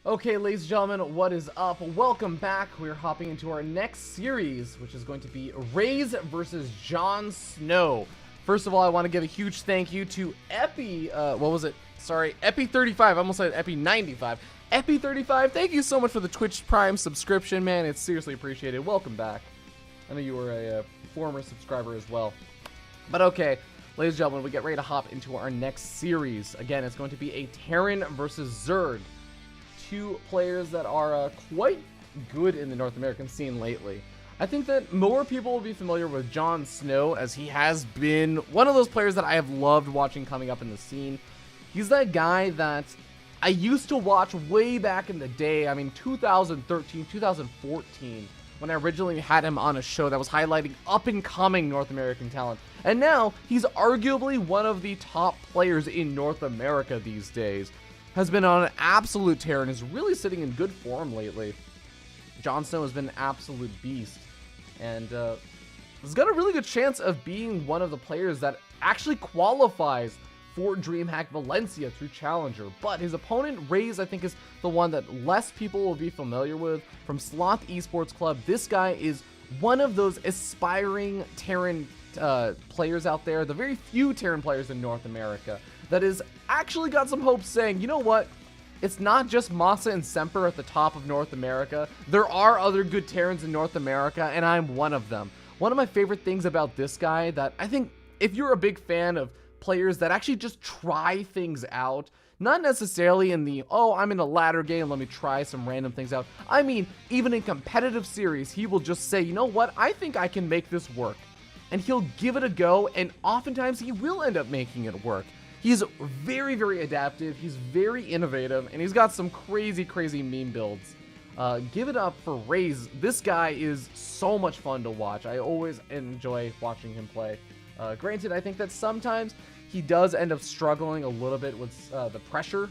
Okay, ladies and gentlemen, what is up? Welcome back. We're hopping into our next series, which is going to be Raze versus JonSnow. First of all, I want to give a huge thank you to Epi35. I almost said Epi95. Epi35, thank you so much for the Twitch Prime subscription, man. It's seriously appreciated. Welcome back. I know you were a former subscriber as well. But okay, ladies and gentlemen, we get ready to hop into our next series. Again, it's going to be a Terran versus Zerg. Two players that are quite good in the North American scene lately. I think that more people will be familiar with JonSnow, as he has been one of those players that I have loved watching coming up in the scene. He's that guy that I used to watch way back in the day. I mean, 2013, 2014, when I originally had him on a show that was highlighting up-and-coming North American talent. And now, he's arguably one of the top players in North America these days. Has been on an absolute tear and is really sitting in good form lately. JonSnow has been an absolute beast, and has got a really good chance of being one of the players that actually qualifies for DreamHack Valencia through Challenger. But his opponent, Raze, I think is the one that less people will be familiar with from Sloth Esports Club. This guy is one of those aspiring Terran players out there, the very few Terran players in North America, that has actually got some hopes, saying, you know what, it's not just Masa and Semper at the top of North America. There are other good Terrans in North America, and I'm one of them. One of my favorite things about this guy, that I think if you're a big fan of players that actually just try things out, not necessarily in the, oh, I'm in a ladder game, let me try some random things out. I mean, even in competitive series, he will just say, you know what, I think I can make this work. And he'll give it a go, and oftentimes he will end up making it work. He's very, very adaptive, he's very innovative, and he's got some crazy, crazy meme builds. Give it up for Raze. This guy is so much fun to watch. I always enjoy watching him play. Granted, I think that sometimes he does end up struggling a little bit with the pressure.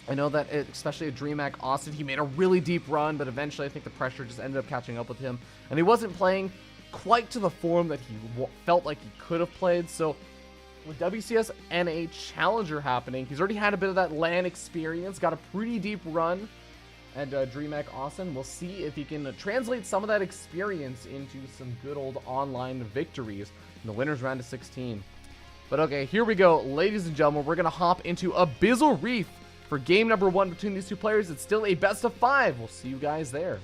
I know that, especially at DreamHack Austin, he made a really deep run, but eventually I think the pressure just ended up catching up with him, and he wasn't playing quite to the form that he felt like he could have played. So with WCS and a Challenger happening, he's already had a bit of that LAN experience, got a pretty deep run at DreamHack Austin. We'll see if he can translate some of that experience into some good old online victories in the winners round of 16. But okay, here we go, ladies and gentlemen. We're going to hop into Abyssal Reef for game number 1 between these two players. It's still a best of 5. We'll see you guys there.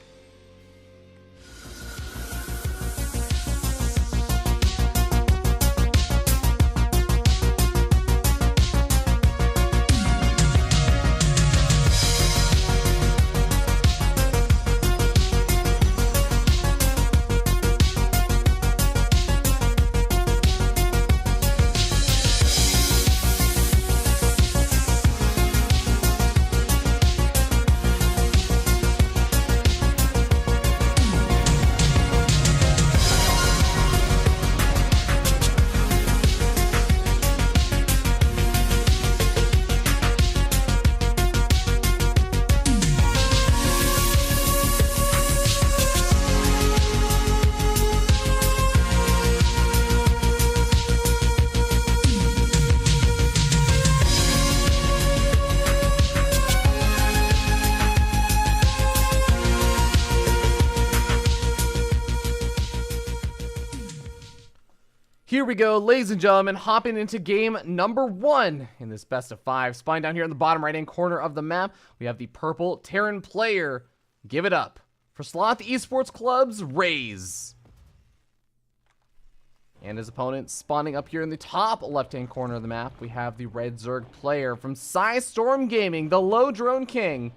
Here we go, ladies and gentlemen, hopping into game number 1 in this best of 5. Spine down here in the bottom right-hand corner of the map, we have the purple Terran player. Give it up for Sloth Esports Club's Raze. And his opponent spawning up here in the top left-hand corner of the map, we have the red Zerg player from Storm Gaming, the Low Drone King.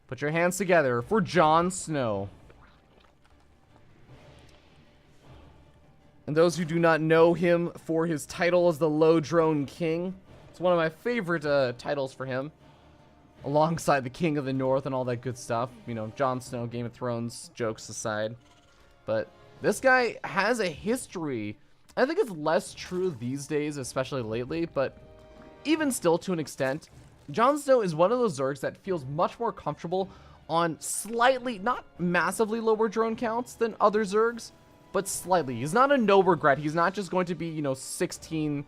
Put your hands together for JonSnow. And those who do not know him for his title as the Low Drone King, it's one of my favorite titles for him, alongside the King of the North and all that good stuff. You know, JonSnow, Game of Thrones jokes aside. But this guy has a history. I think it's less true these days, especially lately, but even still to an extent, JonSnow is one of those Zergs that feels much more comfortable on slightly, not massively lower drone counts than other Zergs, but slightly. He's not a no regret. He's not just going to be, you know, 16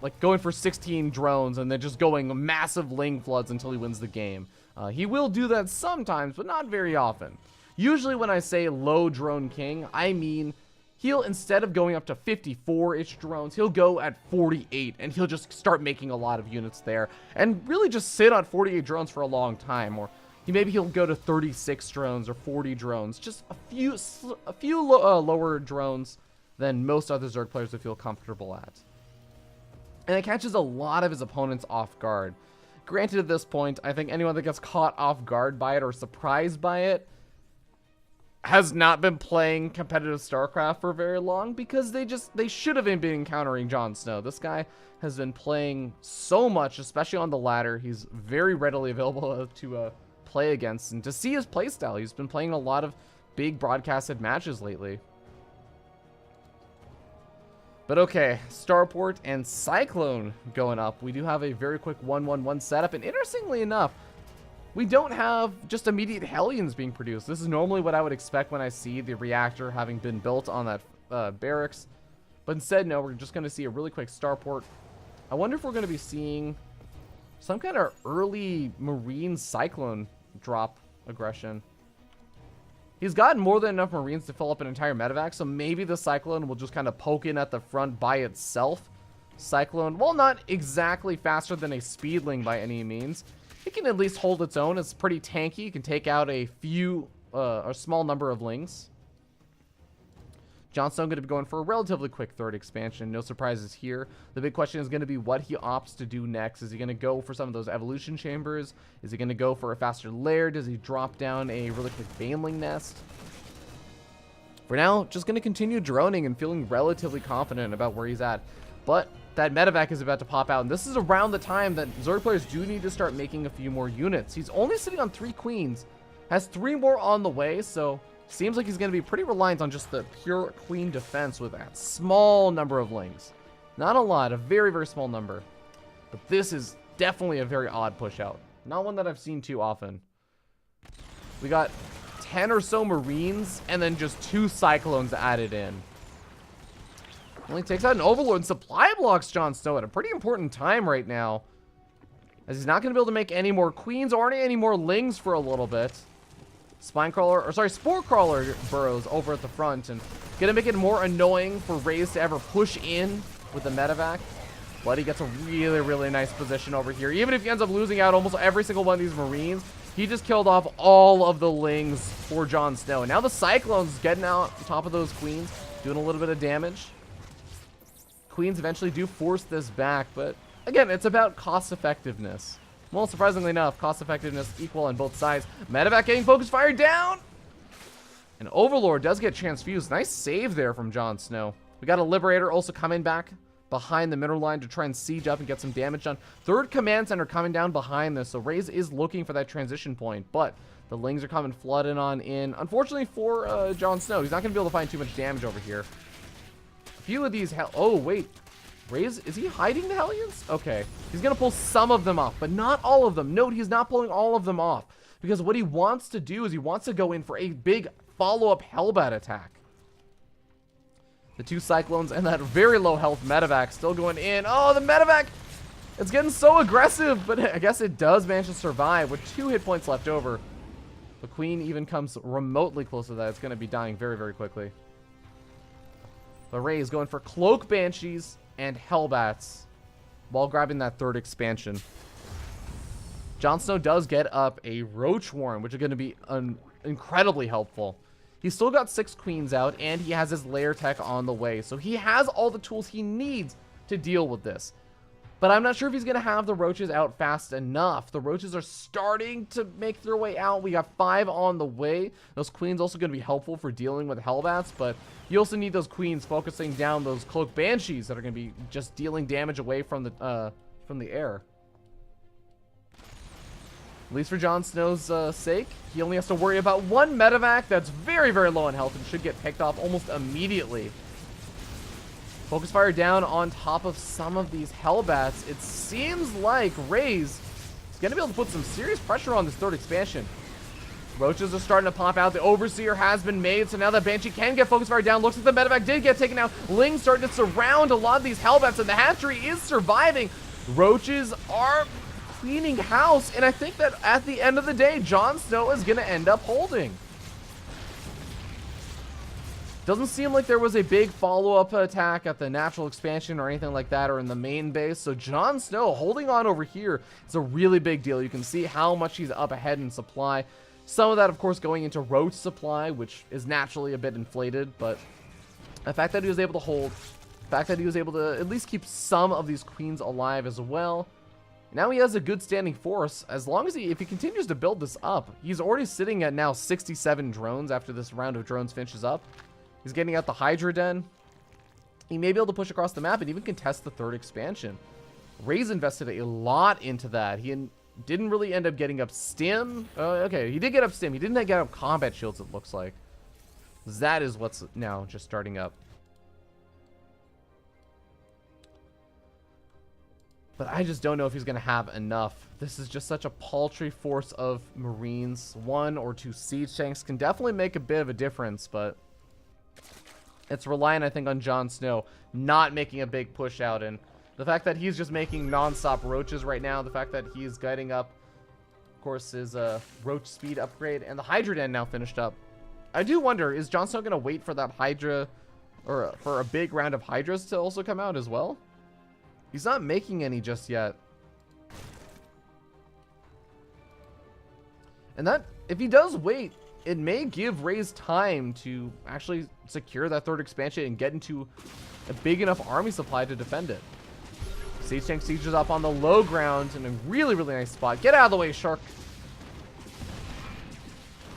like going for 16 drones and then just going massive Ling floods until he wins the game. He will do that sometimes, but not very often. Usually when I say low drone king, I mean he'll, instead of going up to 54-ish drones, he'll go at 48, and he'll just start making a lot of units there, and really just sit on 48 drones for a long time. Or he'll go to 36 drones or 40 drones, just a few lower drones than most other Zerg players would feel comfortable at. And it catches a lot of his opponents off guard. Granted, at this point, I think anyone that gets caught off guard by it or surprised by it has not been playing competitive StarCraft for very long, because they should have been encountering JonSnow. This guy has been playing so much, especially on the ladder. He's very readily available to play against, and to see his playstyle, he's been playing a lot of big broadcasted matches lately. But okay, Starport and Cyclone going up. We do have a very quick 1-1-1 setup, and interestingly enough, we don't have just immediate Hellions being produced. This is normally what I would expect when I see the reactor having been built on that barracks. But instead, no, we're just going to see a really quick Starport. I wonder if we're going to be seeing some kind of early Marine Cyclone drop aggression. He's gotten more than enough Marines to fill up an entire medevac, so maybe the Cyclone will just kind of poke in at the front by itself. Cyclone, while not exactly faster than a Speedling by any means, it can at least hold its own. It's pretty tanky. It can take out a small number of Lings. JonSnow going to be going for a relatively quick third expansion. No surprises here. The big question is going to be what he opts to do next. Is he going to go for some of those evolution chambers? Is he going to go for a faster lair? Does he drop down a really quick Baneling nest? For now, just going to continue droning and feeling relatively confident about where he's at. But that medevac is about to pop out, and this is around the time that Zerg players do need to start making a few more units. He's only sitting on 3 queens, has 3 more on the way, so seems like he's going to be pretty reliant on just the pure queen defense with that small number of Lings. Not a lot, a very, very small number. But this is definitely a very odd push out. Not one that I've seen too often. We got 10 or so Marines and then just 2 Cyclones added in. Only takes out an Overlord and supply blocks JonSnow at a pretty important time right now, as he's not going to be able to make any more queens or any more Lings for a little bit. Spore Crawler burrows over at the front and gonna make it more annoying for Raze to ever push in with the medevac. But he gets a really, really nice position over here. Even if he ends up losing out almost every single one of these Marines, he just killed off all of the Lings for JonSnow. And now the Cyclone's getting out on top of those queens, doing a little bit of damage. Queens eventually do force this back, but again, it's about cost effectiveness. Well, surprisingly enough, cost effectiveness equal on both sides. Medevac getting focus fire down. And Overlord does get transfused. Nice save there from JonSnow. We got a Liberator also coming back behind the middle line to try and siege up and get some damage done. Third command center coming down behind this, so Raze is looking for that transition point, but the Lings are coming flooding on in. Unfortunately for JonSnow, he's not going to be able to find too much damage over here. A few of these oh, wait. Raze, is he hiding the Hellions? Okay. He's going to pull some of them off, but not all of them. Note, he's not pulling all of them off, because what he wants to do is he wants to go in for a big follow-up Hellbat attack. The 2 Cyclones and that very low health medevac still going in. Oh, the medevac! It's getting so aggressive, but I guess it does manage to survive with 2 hit points left over. The Queen even comes remotely close to that. It's going to be dying very, very quickly. The Raze going for Cloak Banshees and Hellbats while grabbing that third expansion. JonSnow does get up a Roach Warren, which is going to be incredibly helpful. He's still got 6 queens out, and he has his lair tech on the way, so he has all the tools he needs to deal with this. But I'm not sure if he's going to have the roaches out fast enough. The roaches are starting to make their way out. We got 5 on the way. Those queens also going to be helpful for dealing with Hellbats, but you also need those queens focusing down those Cloak Banshees that are going to be just dealing damage away from the air. At least for JonSnow's sake, he only has to worry about 1 medevac that's very, very low in health and should get picked off almost immediately. Focus fire down on top of some of these Hellbats. It seems like Raze is going to be able to put some serious pressure on this third expansion. Roaches are starting to pop out. The Overseer has been made, so now the Banshee can get focus fire down. Looks like the medevac did get taken out. Ling's starting to surround a lot of these Hellbats, and the hatchery is surviving. Roaches are cleaning house, and I think that at the end of the day, JonSnow is going to end up holding. Doesn't seem like there was a big follow-up attack at the natural expansion or anything like that, or in the main base. So JonSnow holding on over here is a really big deal. You can see how much he's up ahead in supply. Some of that, of course, going into Roach supply, which is naturally a bit inflated. But the fact that he was able to hold, the fact that he was able to at least keep some of these queens alive as well. Now he has a good standing force. As long as if he continues to build this up, he's already sitting at now 67 drones after this round of drones finishes up. He's getting out the Hydra Den. He may be able to push across the map and even contest the third expansion. Raze invested a lot into that. He didn't really end up getting up stim. Okay, he did get up stim. He didn't get up combat shields, it looks like. That is what's now just starting up. But I just don't know if he's going to have enough. This is just such a paltry force of Marines. 1 or 2 siege tanks can definitely make a bit of a difference, but it's reliant, I think, on JonSnow not making a big push out. And the fact that he's just making non-stop roaches right now, the fact that he's guiding up, of course, his roach speed upgrade, and the Hydra Den now finished up. I do wonder, is JonSnow going to wait for that Hydra, or for a big round of Hydras to also come out as well? He's not making any just yet. And that, if he does wait, it may give Raze time to actually secure that third expansion and get into a big enough army supply to defend it. Siege tank sieges up on the low ground in a really, really nice spot. Get out of the way, Shark.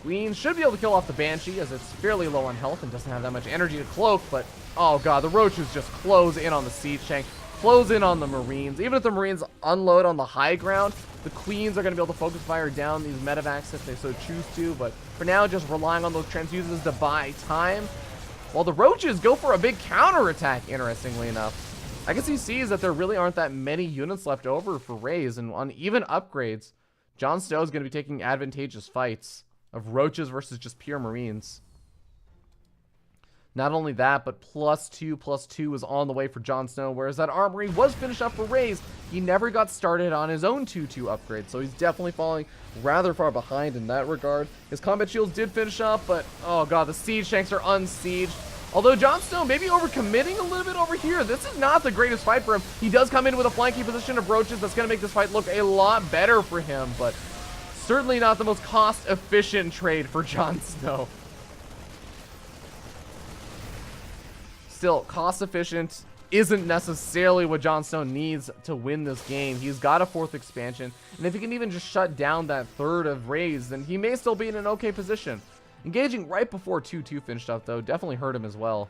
Queen should be able to kill off the Banshee as it's fairly low on health and doesn't have that much energy to cloak, but oh god, the Roaches just close in on the siege tank, close in on the Marines. Even if the Marines unload on the high ground, the Queens are going to be able to focus fire down these medevacs if they so choose to, but for now, just relying on those transfuses to buy time. While the Roaches go for a big counterattack, interestingly enough. I guess he sees that there really aren't that many units left over for Raze, and on even upgrades, JonSnow is going to be taking advantageous fights of Roaches versus just pure Marines. Not only that, but +2/+2 is on the way for JonSnow, whereas that armory was finished up for Raze. He never got started on his own 2/2 upgrade, so he's definitely falling rather far behind in that regard. His combat shields did finish up, but oh god, the siege tanks are unsieged. Although JonSnow may be overcommitting a little bit over here. This is not the greatest fight for him. He does come in with a flanking position of Roaches that's going to make this fight look a lot better for him, but certainly not the most cost-efficient trade for JonSnow. Still, cost-efficient isn't necessarily what JonSnow needs to win this game. He's got a 4th expansion, and if he can even just shut down that 3rd of Raze, then he may still be in an okay position. Engaging right before 2/2 finished up, though, definitely hurt him as well.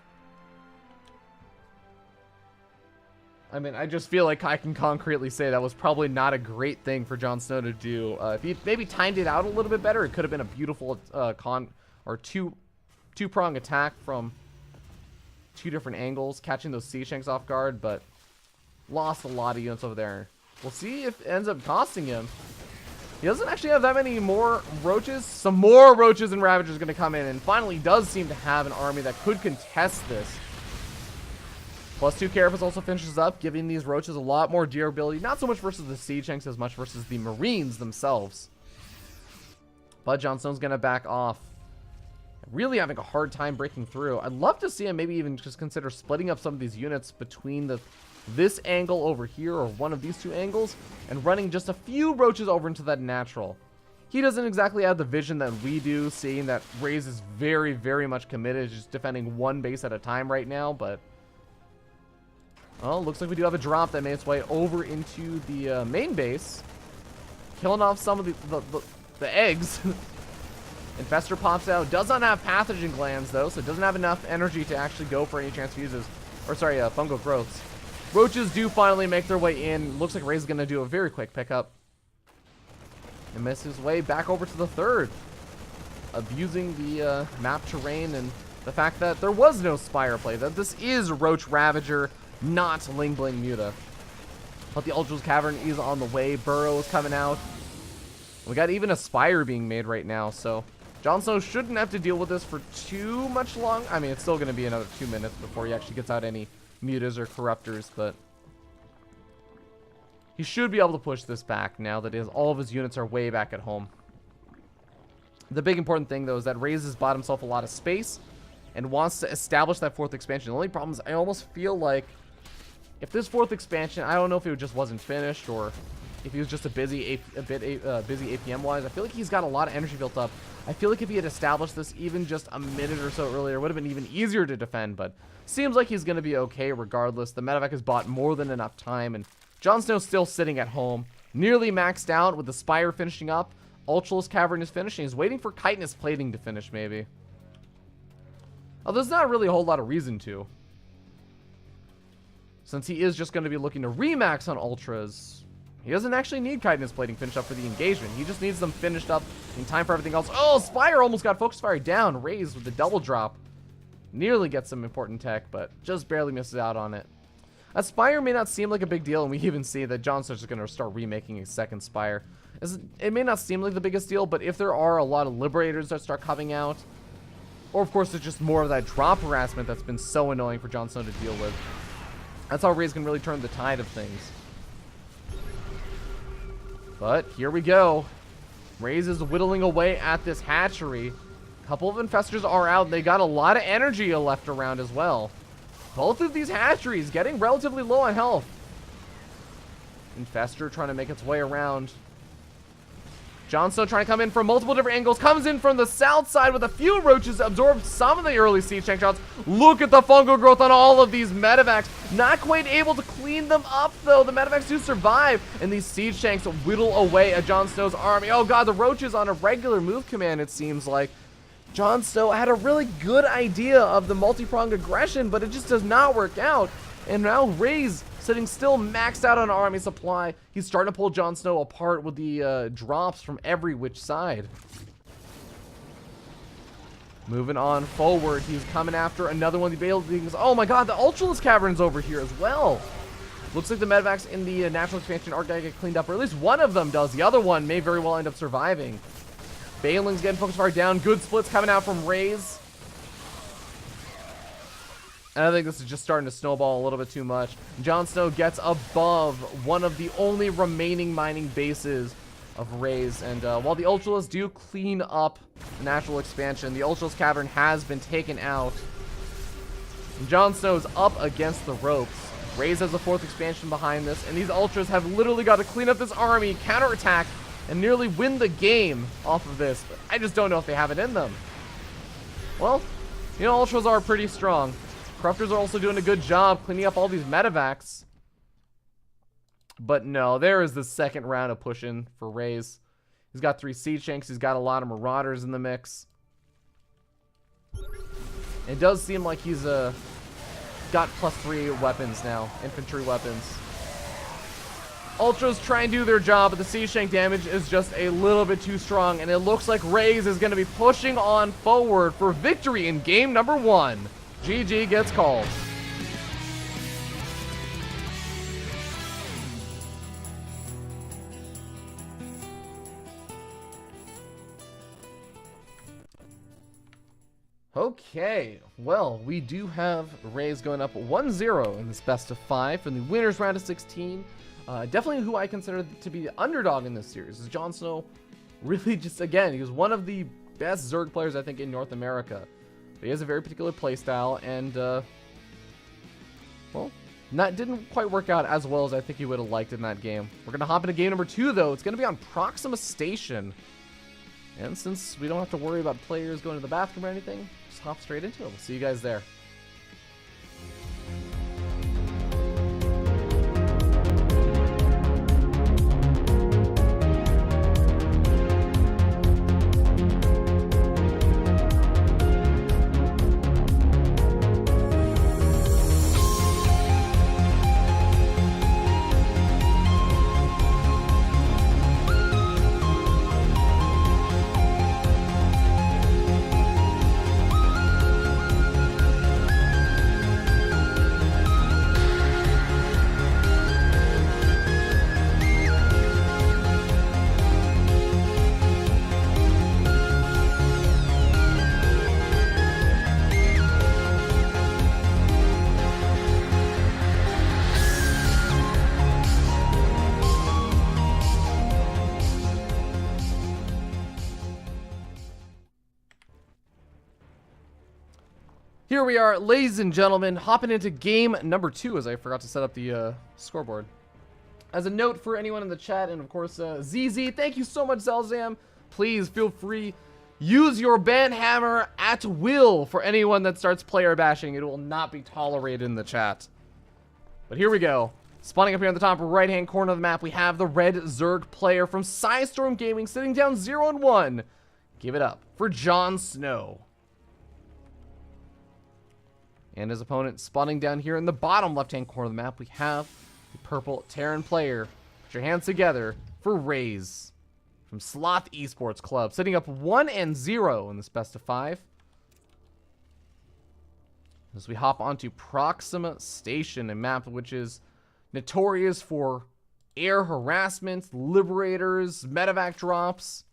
I mean, I just feel like I can concretely say that was probably not a great thing for JonSnow to do. If he maybe timed it out a little bit better, it could have been a beautiful two-prong attack from 2 different angles, catching those siege tanks off guard, but lost a lot of units over there. We'll see if it ends up costing him. He doesn't actually have that many more Roaches. Some more Roaches and Ravagers are going to come in, and finally does seem to have an army that could contest this. +2 Carapace also finishes up, giving these Roaches a lot more durability, not so much versus the siege tanks as much versus the Marines themselves. But JonSnow's going to back off. Really having a hard time breaking through. I'd love to see him maybe even just consider splitting up some of these units between this angle over here, or one of these 2 angles, and running just a few Roaches over into that natural. He doesn't exactly have the vision that we do, seeing that Raze is very, very much committed to just defending one base at a time right now, but well, looks like we do have a drop that made its way over into the main base, killing off some of the eggs. Infestor pops out. Does not have pathogen glands, though, so it doesn't have enough energy to actually go for any transfuses. Or, sorry, fungal growths. Roaches do finally make their way in. Looks like Raze is going to do a very quick pickup. And miss his way back over to the 3rd. Abusing the map terrain and the fact that there was no Spire play. That this is Roach Ravager, not Ling Bling Muta. But the Ultra's Cavern is on the way. Burrow is coming out. We got even a Spire being made right now, so JonSnow shouldn't have to deal with this for too much long. I mean, it's still going to be another 2 minutes before he actually gets out any mutas or corruptors, but he should be able to push this back now that all of his units are way back at home. The big important thing, though, is that Raze has bought himself a lot of space and wants to establish that 4th expansion. The only problem is I almost feel like if this 4th expansion, I don't know if it just wasn't finished or if he was just busy APM-wise. I feel like he's got a lot of energy built up. I feel like if he had established this even just a minute or so earlier, it would have been even easier to defend, but seems like he's going to be okay regardless. The medevac has bought more than enough time, and JonSnow's still sitting at home, nearly maxed out with the Spire finishing up. Ultralisk Cavern is finishing. He's waiting for Chitinous Plating to finish, maybe. Oh, there's not really a whole lot of reason to, since he is just going to be looking to remax on Ultras. He doesn't actually need Chitinous Plating finished up for the engagement. He just needs them finished up in time for everything else. Oh, Spire almost got Focus Fire down. Raze with the double drop. Nearly gets some important tech, but just barely misses out on it. A Spire may not seem like a big deal, and we even see that JonSnow's just going to start remaking a second Spire. It may not seem like the biggest deal, but if there are a lot of Liberators that start coming out, or of course it's just more of that drop harassment that's been so annoying for JonSnow to deal with, that's how Raze can really turn the tide of things. But here we go. Raze is whittling away at this hatchery. A couple of infestors are out. They got a lot of energy left around as well. Both of these hatcheries getting relatively low on health. Infestor trying to make its way around. JonSnow trying to come in from multiple different angles. Comes in from the south side with a few roaches. Absorbed some of the early siege tank shots. Look at the fungal growth on all of these medevacs. Not quite able to clean them up, though. The medevacs do survive. And these siege tanks whittle away at JonSnow's army. Oh, God, the roaches on a regular move command, it seems like. JonSnow had a really good idea of the multi-pronged aggression, but it just does not work out. And now Raze sitting still maxed out on army supply. He's starting to pull JonSnow apart with the drops from every which side. Moving on forward, he's coming after another one of the buildings. Oh my God, the Ultralisk Cavern's over here as well. Looks like the medevacs in the natural expansion are going to get cleaned up, or at least one of them does. The other one may very well end up surviving. Bailing's getting focus fire down. Good splits coming out from Raze. And I think this is just starting to snowball a little bit too much. JonSnow gets above one of the only remaining mining bases of Raze. And while the Ultralists do clean up the natural expansion, the Ultralisk Cavern has been taken out. And JonSnow's up against the ropes. Raze has a 4th expansion behind this, and these Ultras have literally got to clean up this army, counterattack, and nearly win the game off of this. But I just don't know if they have it in them. Well, you know, Ultras are pretty strong. Corruptors are also doing a good job cleaning up all these medevacs. But no, there is the second round of pushing for Raze. He's got 3 siege tanks. He's got a lot of marauders in the mix. It does seem like he's got +3 weapons now, infantry weapons. Ultras try and do their job, but the siege tank damage is just a little bit too strong, and it looks like Raze is going to be pushing on forward for victory in game number 1. GG gets called. Okay, well, we do have Raze going up 1-0 in this best of 5 from the winners round of 16. Definitely who I consider to be the underdog in this series is JonSnow. Really just, again, he was one of the best Zerg players, I think, in North America. But he has a very particular playstyle, and, well, didn't quite work out as well as I think he would have liked in that game. We're going to hop into game number 2, though. It's going to be on Proxima Station. And since we don't have to worry about players going to the bathroom or anything, just hop straight into it. We'll see you guys there. Here we are, ladies and gentlemen, hopping into game number 2, as I forgot to set up the scoreboard. As a note for anyone in the chat, and of course, ZZ, thank you so much, Zelzam. Please feel free, use your ban hammer at will for anyone that starts player bashing. It will not be tolerated in the chat. But here we go. Spawning up here on the top right-hand corner of the map, we have the red Zerg player from Psystorm Gaming sitting down 0-1. Give it up for JonSnow. And his opponent spawning down here in the bottom left-hand corner of the map, we have the purple Terran player. Put your hands together for Raze from Sloth Esports Club, sitting up 1-0 in this best of 5. As we hop onto Proxima Station, a map which is notorious for air harassment, liberators, medevac drops,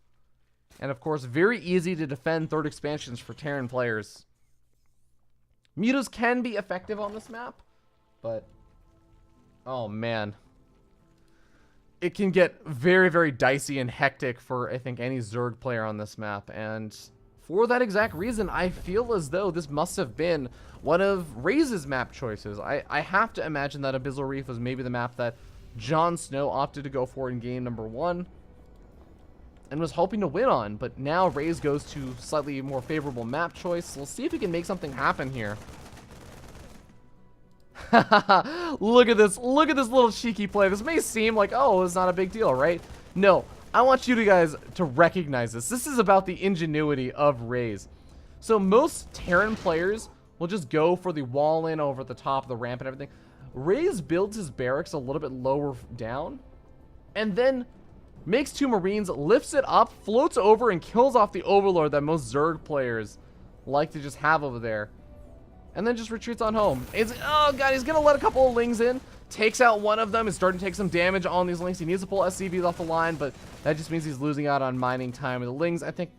and of course very easy to defend third expansions for Terran players. Mutas can be effective on this map, but oh man, it can get very, very dicey and hectic for, I think, any Zerg player on this map. And for that exact reason, I feel as though this must have been one of Raze's map choices. I have to imagine that Abyssal Reef was maybe the map that JonSnow opted to go for in game number 1 and was hoping to win on, but now Raze goes to slightly more favorable map choice. So we'll see if he can make something happen here. Look at this little cheeky play. This may seem like, oh, it's not a big deal, right? No, I want you guys to recognize this. This is about the ingenuity of Raze. So most Terran players will just go for the wall in over the top of the ramp and everything. Raze builds his barracks a little bit lower down and then makes 2 Marines, lifts it up, floats over, and kills off the Overlord that most Zerg players like to just have over there. And then just retreats on home. Oh god, he's gonna let a couple of Lings in. Takes out one of them. Is starting to take some damage on these Lings. He needs to pull SCVs off the line, but that just means he's losing out on mining time. And the Lings, I think,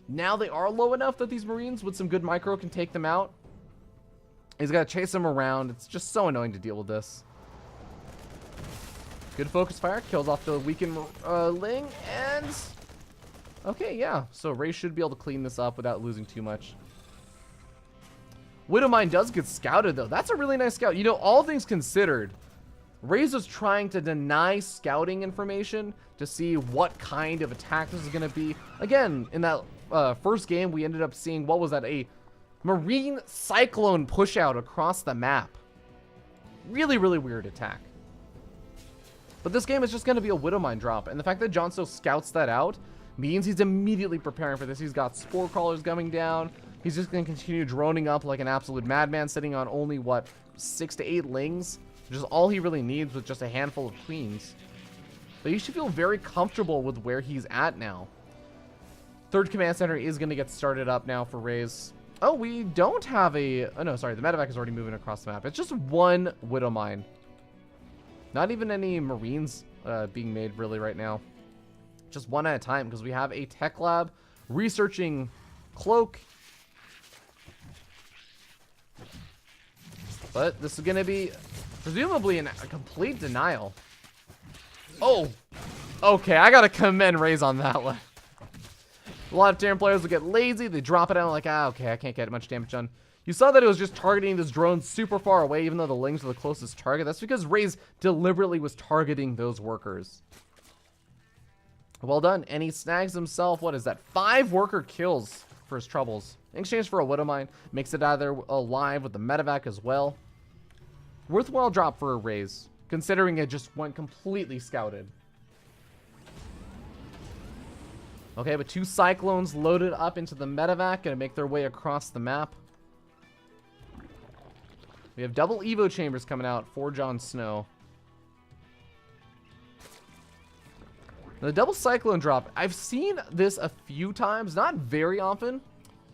now they are low enough that these Marines with some good micro can take them out. He's got to chase them around. It's just so annoying to deal with this. Good focus fire. Kills off the weakened Ling. And okay, yeah. So Raze should be able to clean this up without losing too much. Widowmine does get scouted, though. That's a really nice scout. You know, all things considered, Raze was trying to deny scouting information to see what kind of attack this is going to be. Again, in that first game, we ended up seeing, what was that, a Marine Cyclone push out across the map. Really, really weird attack. But this game is just going to be a Widowmine drop. And the fact that JonSnow scouts that out means he's immediately preparing for this. He's got Spore Crawlers coming down. He's just going to continue droning up like an absolute madman, sitting on only, what, 6 to 8 Lings? Which is all he really needs with just a handful of Queens. But you should feel very comfortable with where he's at now. Third command center is going to get started up now for Raze. Oh, we don't have a... Oh, no, sorry. The medevac is already moving across the map. It's just one Widowmine. Not even any Marines being made, really, right now. Just one at a time, because we have a tech lab researching Cloak. But this is going to be presumably a complete denial. Oh, okay. I got to commend Raze on that one. A lot of Terran players will get lazy. They drop it out like, okay, I can't get much damage done. You saw that it was just targeting this drone super far away, even though the Lings are the closest target. That's because Raze deliberately was targeting those workers. Well done. And he snags himself, what is that, 5 worker kills for his troubles. In exchange for a Widowmine. Makes it out of there alive with the medevac as well. Worthwhile drop for a Raze, considering it just went completely scouted. Okay, but 2 Cyclones loaded up into the medevac, gonna make their way across the map. We have double Evo chambers coming out for JonSnow. The double Cyclone drop, I've seen this a few times, not very often.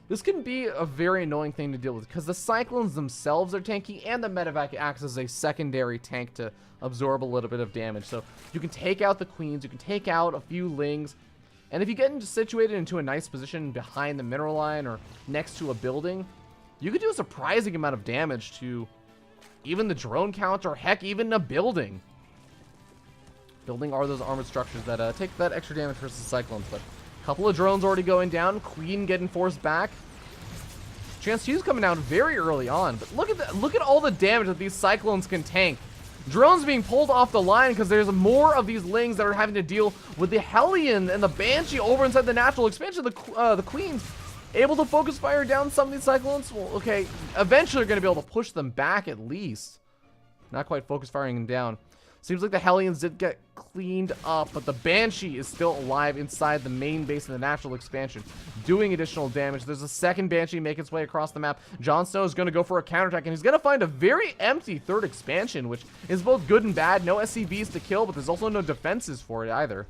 This can be a very annoying thing to deal with because the Cyclones themselves are tanky and the medevac acts as a secondary tank to absorb a little bit of damage. So you can take out the Queens, you can take out a few Lings, and if you get situated into a nice position behind the mineral line or next to a building, you could do a surprising amount of damage to even the drone count or heck, even a building. Building are those armored structures that take that extra damage versus Cyclones, but a couple of drones already going down. Queen getting forced back. Transfuse coming down very early on, but look at all the damage that these Cyclones can tank. Drones being pulled off the line because there's more of these Lings that are having to deal with the Hellion and the Banshee over inside the natural expansion. The Queens able to focus fire down some of these Cyclones. Well, okay, eventually they're going to be able to push them back at least. Not quite focus firing them down. Seems like the Hellions did get cleaned up, but the Banshee is still alive inside the main base of the natural expansion, doing additional damage. There's a second Banshee making its way across the map. JonSnow is going to go for a counterattack, and he's going to find a very empty third expansion, which is both good and bad. No SCVs to kill, but there's also no defenses for it either.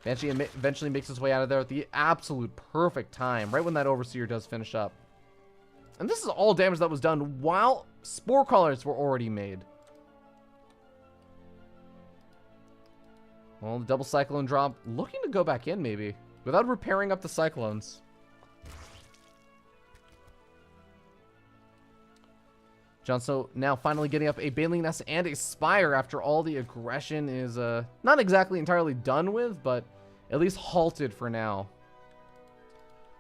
Banshee eventually makes his way out of there at the absolute perfect time, right when that Overseer does finish up. And this is all damage that was done while Spore Crawlers were already made. Well, the double Cyclone drop, looking to go back in maybe, without repairing up the Cyclones. JonSnow now finally getting up a Baneling Nest and a Spire after all the aggression is not exactly entirely done with, but at least halted for now.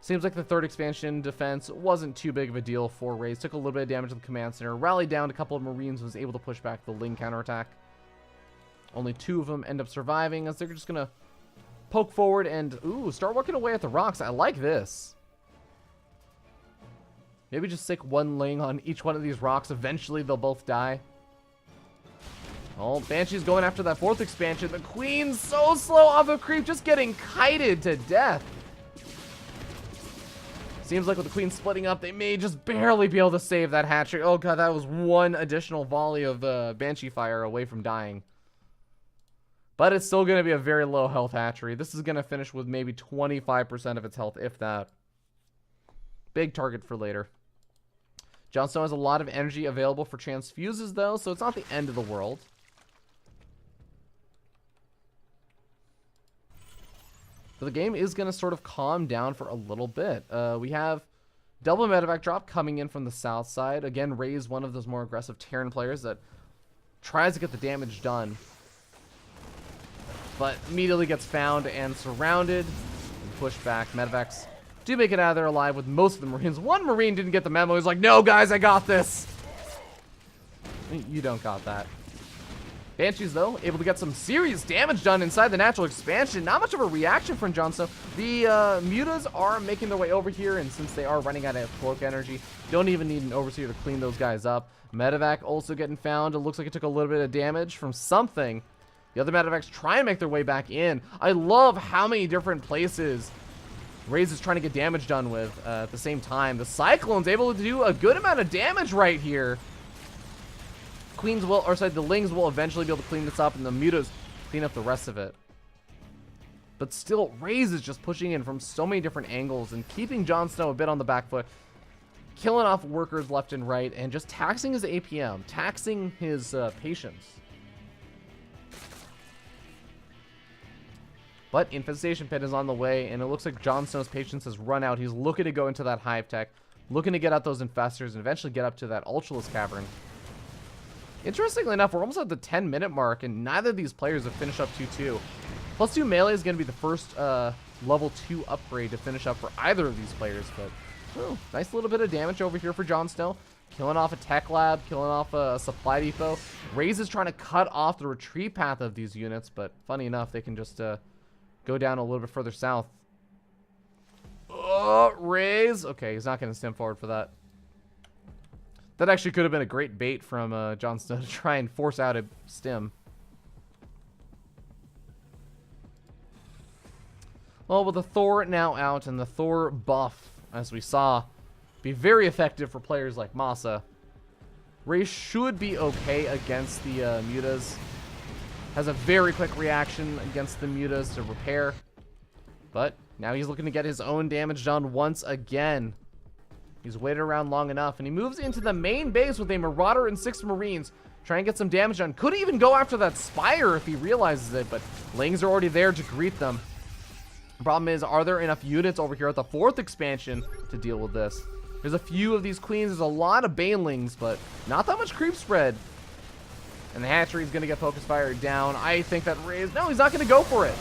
Seems like the third expansion defense wasn't too big of a deal for Raze. Took a little bit of damage to the command center, rallied down a couple of Marines, was able to push back the Ling counterattack. Only 2 of them end up surviving as they're just going to poke forward and, ooh, start working away at the rocks. I like this. Maybe just stick 1 Ling on each one of these rocks. Eventually, they'll both die. Oh, Banshee's going after that 4th expansion. The Queen's so slow off of creep, just getting kited to death. Seems like with the Queen splitting up, they may just barely be able to save that hatchery. Oh, God, that was 1 additional volley of Banshee fire away from dying. But it's still going to be a very low health hatchery. This is going to finish with maybe 25% of its health, if that. Big target for later. JonSnow has a lot of energy available for transfuses, though, so it's not the end of the world. But the game is going to sort of calm down for a little bit. We have double medevac drop coming in from the south side. Again, Raze, one of those more aggressive Terran players that tries to get the damage done, but immediately gets found and surrounded and pushed back. Medevacs do make it out of there alive with most of the Marines. 1 Marine didn't get the memo. He's like, no, guys, I got this. You don't got that. Banshees, though, able to get some serious damage done inside the natural expansion. Not much of a reaction from JonSnow. The Mutas are making their way over here, and since they are running out of cloak energy, don't even need an Overseer to clean those guys up. Medevac also getting found. It looks like it took a little bit of damage from something. The other medevacs try and make their way back in. I love how many different places Raze is trying to get damage done with at the same time. The Cyclone's able to do a good amount of damage right here. The Lings will eventually be able to clean this up, and the Mutas clean up the rest of it. But still, Raze is just pushing in from so many different angles and keeping JonSnow a bit on the back foot, killing off workers left and right, and just taxing his APM, taxing his patience. But Infestation Pit is on the way, and it looks like JonSnow's patience has run out. He's looking to go into that Hive Tech, looking to get out those Infestors, and eventually get up to that Ultralisk Cavern. Interestingly enough, we're almost at the 10-minute mark, and neither of these players have finished up 2-2. Plus 2 melee is going to be the first level 2 upgrade to finish up for either of these players. But, oh, nice little bit of damage over here for JonSnow. Killing off a tech lab, killing off a supply depot. Raze is trying to cut off the retreat path of these units, but funny enough, they can just go down a little bit further south. Oh, Raze. Okay, he's not going to stem forward for that. That actually could have been a great bait from JonSnow to try and force out a stem. Well, with the Thor now out and the Thor buff, as we saw, be very effective for players like Masa, Raze should be okay against the Mutas. Has a very quick reaction against the Mutas to repair. But now he's looking to get his own damage done once again. He's waited around long enough, and he moves into the main base with a Marauder and 6 Marines. Try and get some damage done. Could even go after that Spire if he realizes it, but Lings are already there to greet them. The problem is, are there enough units over here at the 4th expansion to deal with this? There's a few of these Queens. There's a lot of Banelings, but not that much creep spread. And the hatchery is going to get focus fired down. I think that Raze... No, he's not going to go for it.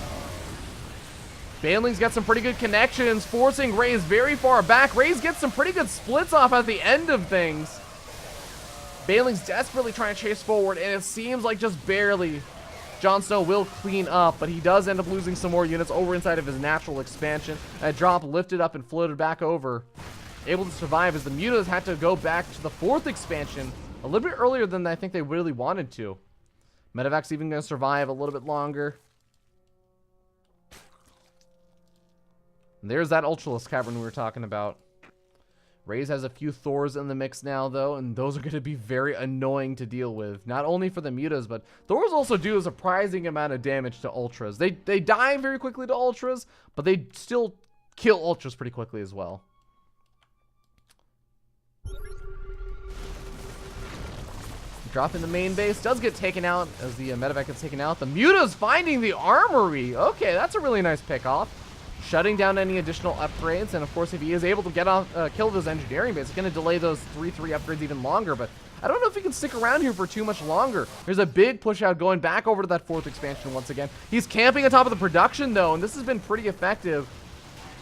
Baneling's got some pretty good connections, forcing Raze very far back. Raze gets some pretty good splits off at the end of things. Baneling's desperately trying to chase forward, and it seems like just barely JonSnow will clean up, but he does end up losing some more units over inside of his natural expansion. That drop lifted up and floated back over. Able to survive as the Mutas had to go back to the 4th expansion a little bit earlier than I think they really wanted to. Medevac's even going to survive a little bit longer. And there's that Ultralisk Cavern we were talking about. Raze has a few Thors in the mix now, though, and those are going to be very annoying to deal with. Not only for the Mutas, but Thors also do a surprising amount of damage to Ultras. They die very quickly to Ultras, but they still kill Ultras pretty quickly as well. Drop in the main base does get taken out as the Medevac gets taken out. The Muta's finding the armory. Okay, that's a really nice pick-off. Shutting down any additional upgrades, and of course if he is able to get off kill those engineering base, it's going to delay those 3-3 upgrades even longer, but I don't know if he can stick around here for too much longer. There's a big push out going back over to that 4th expansion once again. He's camping on top of the production though, and this has been pretty effective.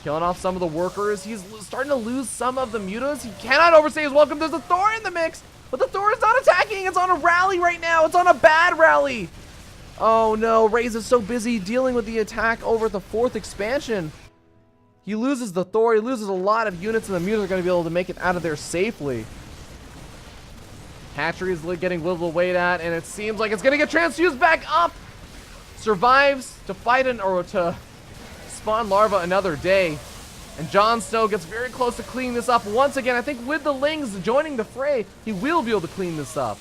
Killing off some of the workers. He's starting to lose some of the Mutas. He cannot overstay his welcome. There's a Thor in the mix, but the Thor is not attacking. It's on a rally right now. It's on a bad rally. Oh no, Raze is so busy dealing with the attack over the 4th expansion. He loses the Thor, he loses a lot of units, and the Mutas are going to be able to make it out of there safely. Hatchery is getting whittled away at, and it seems like it's going to get transfused back up. Survives to fight or to spawn larva another day. And JonSnow gets very close to cleaning this up once again. I think with the Lings joining the fray, he will be able to clean this up.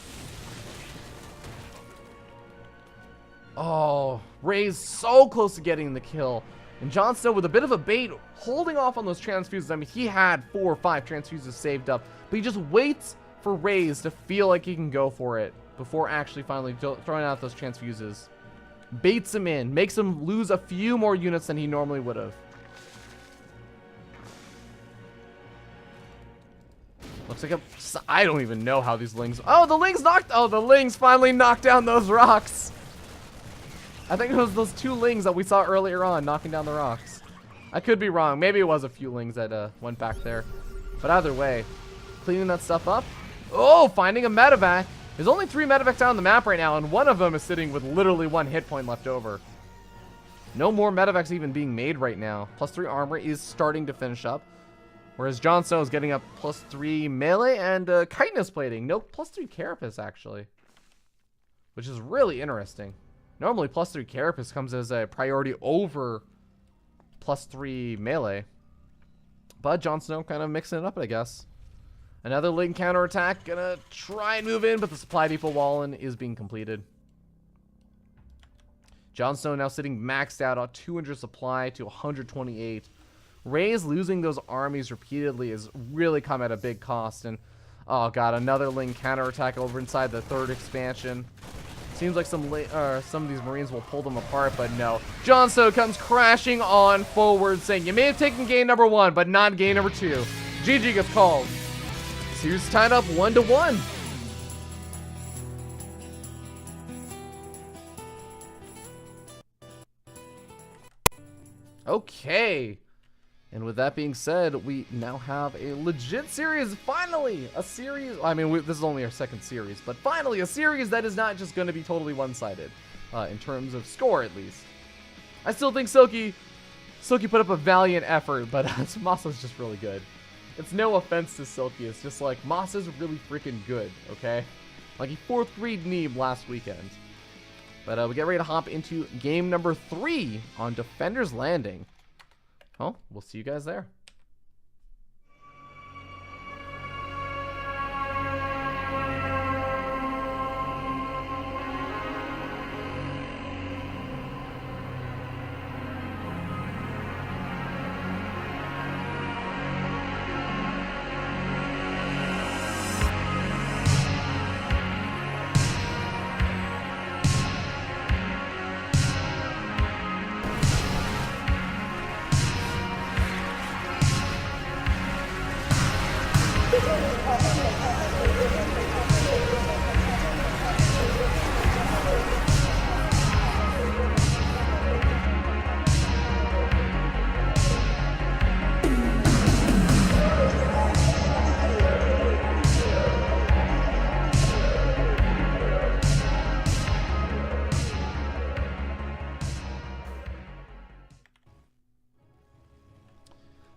Oh, Raze so close to getting the kill. And JonSnow with a bit of a bait, holding off on those transfuses. I mean, he had 4 or 5 transfuses saved up, but he just waits for Raze to feel like he can go for it before actually finally throwing out those transfuses. Baits him in, makes him lose a few more units than he normally would have. Looks like I don't even know how these Lings... Oh, the Lings finally knocked down those rocks. I think it was those 2 Lings that we saw earlier on knocking down the rocks. I could be wrong. Maybe it was a few Lings that went back there. But either way, cleaning that stuff up. Oh, finding a Medevac. There's only 3 Medevacs out on the map right now, and one of them is sitting with literally 1 hit point left over. No more Medevacs even being made right now. +3 armor is starting to finish up. Whereas JonSnow is getting up +3 melee and chitinous plating. No, +3 carapace actually. Which is really interesting. Normally, +3 carapace comes as a priority over +3 melee. But JonSnow kind of mixing it up, I guess. Another Ling counterattack. Gonna try and move in, but the supply depot wall-in is being completed. JonSnow now sitting maxed out on 200 supply to 128. Raze losing those armies repeatedly has really come at a big cost. And, oh god, another Ling counterattack over inside the 3rd expansion. Seems like some of these Marines will pull them apart, but no. JonSnow comes crashing on forward, saying, you may have taken game number 1, but not game number 2. GG gets called. Series tied up 1-1. Okay. And with that being said, we now have a legit series, finally! A series, I mean, this is only our 2nd series, but finally a series that is not just going to be totally one-sided, in terms of score at least. I still think Silky put up a valiant effort, but Masa's just really good. It's no offense to Silky, it's just like, Masa's really freaking good, okay? Like, he 4th grade Neeb last weekend. But we get ready to hop into game number 3 on Defender's Landing. Well, we'll see you guys there.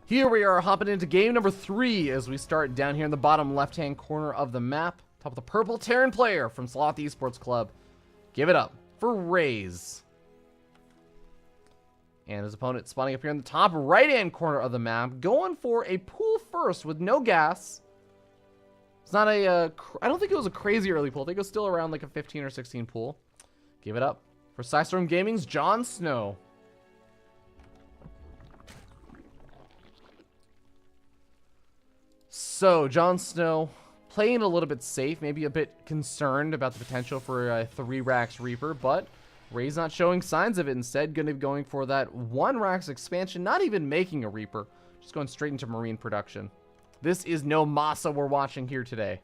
Here we are hopping into game number 3 as we start down here in the bottom left-hand corner of the map. Top of the purple Terran player from Sloth Esports Club. Give it up for Raze. And his opponent spawning up here in the top right-hand corner of the map, going for a pool first with no gas. It's not a, I don't think it was a crazy early pool. I think it was still around like a 15 or 16 pool. Give it up for Storm Gaming's JonSnow. So, JonSnow playing a little bit safe, maybe a bit concerned about the potential for a 3-Rax Reaper, but Raze not showing signs of it. Instead, going to be going for that 1-Rax expansion, not even making a Reaper, just going straight into Marine production. This is no Masa we're watching here today.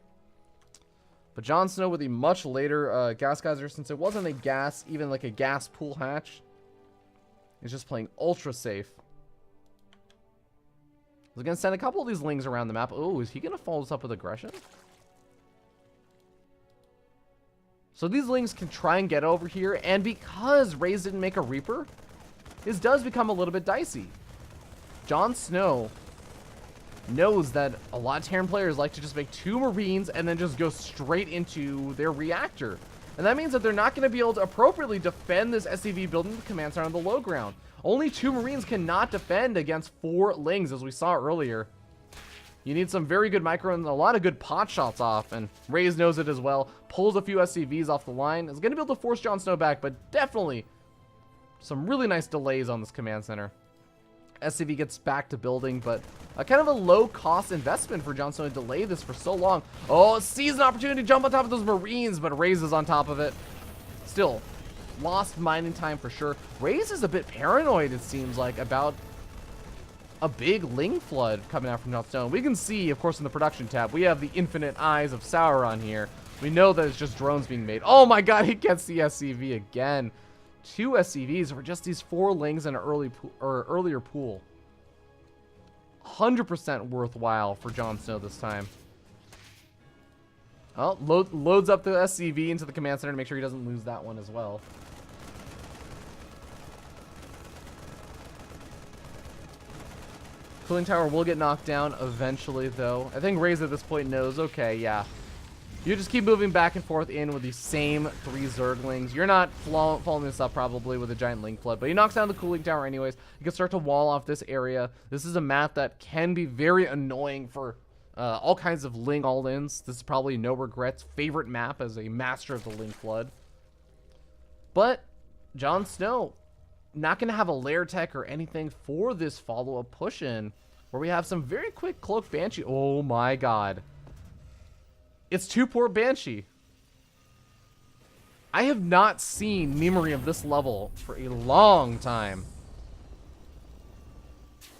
But JonSnow with a much later gas geyser, since it wasn't a gas, even like a gas pool hatch, is just playing ultra safe. He's going to send a couple of these lings around the map. Oh, is he going to follow this up with aggression? So these lings can try and get over here, and because Raze didn't make a Reaper, this does become a little bit dicey. JonSnow knows that a lot of Terran players like to just make 2 Marines and then just go straight into their reactor. And that means that they're not going to be able to appropriately defend this SCV building the command center on the low ground. Only 2 Marines cannot defend against 4 lings, as we saw earlier. You need some very good micro and a lot of good pot shots off, and Raze knows it as well. Pulls a few SCVs off the line. Is going to be able to force JonSnow back, but definitely some really nice delays on this command center. SCV gets back to building, but kind of a low-cost investment for JonSnow to delay this for so long. Oh, sees an opportunity to jump on top of those Marines, but Raze is on top of it. Still, lost mining time for sure. Raze is a bit paranoid, it seems like, about a big ling flood coming out from JonSnow. We can see, of course, in the production tab, we have the infinite eyes of Sauron here. We know that it's just drones being made. Oh my god, he gets the SCV again. 2 SCVs for just these 4 lings in an earlier pool. 100% worthwhile for JonSnow this time. Oh, loads up the SCV into the command center to make sure he doesn't lose that one as well. Cooling tower will get knocked down eventually, though. I think Raze at this point knows, okay, yeah. You just keep moving back and forth in with the same 3 Zerglings. You're not following this up probably with a giant link flood, but he knocks down the cooling tower anyways. You can start to wall off this area. This is a map that can be very annoying for all kinds of ling all-ins. This is probably No Regrets' favorite map as a master of the link flood. But JonSnow not going to have a lair tech or anything for this follow-up push-in, where we have some very quick cloak Banshee. Oh my god. It's 2-port Banshee. I have not seen memory of this level for a long time.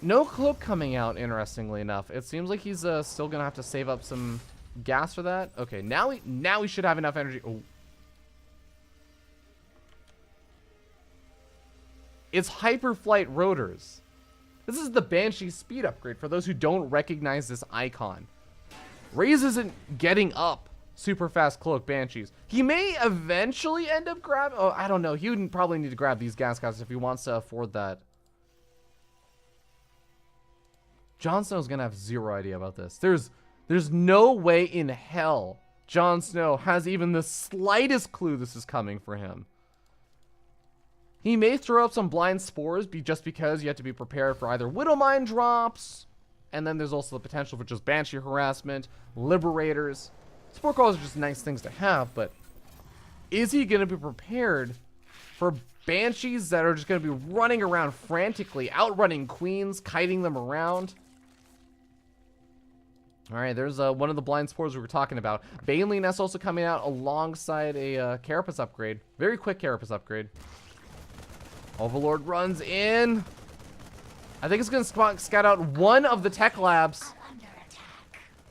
No cloak coming out, interestingly enough. It seems like he's still going to have to save up some gas for that. Okay, now he should have enough energy. Oh. It's hyperflight rotors. This is the Banshee speed upgrade for those who don't recognize this icon. Raze isn't getting up super fast cloak Banshees. He may eventually end up grabbing... Oh, I don't know. He would probably need to grab these gas guys if he wants to afford that. JonSnow's going to have 0 idea about this. There's no way in hell JonSnow has even the slightest clue this is coming for him. He may throw up some blind spores just because you have to be prepared for either Widowmine drops, and then there's also the potential for just Banshee harassment, Liberators. Spore calls are just nice things to have, but is he going to be prepared for Banshees that are just going to be running around frantically, outrunning Queens, kiting them around? Alright, there's one of the blind spores we were talking about. Baneling Nest also coming out alongside a Carapace upgrade. Very quick Carapace upgrade. Overlord runs in. I think it's going to scout out one of the tech labs.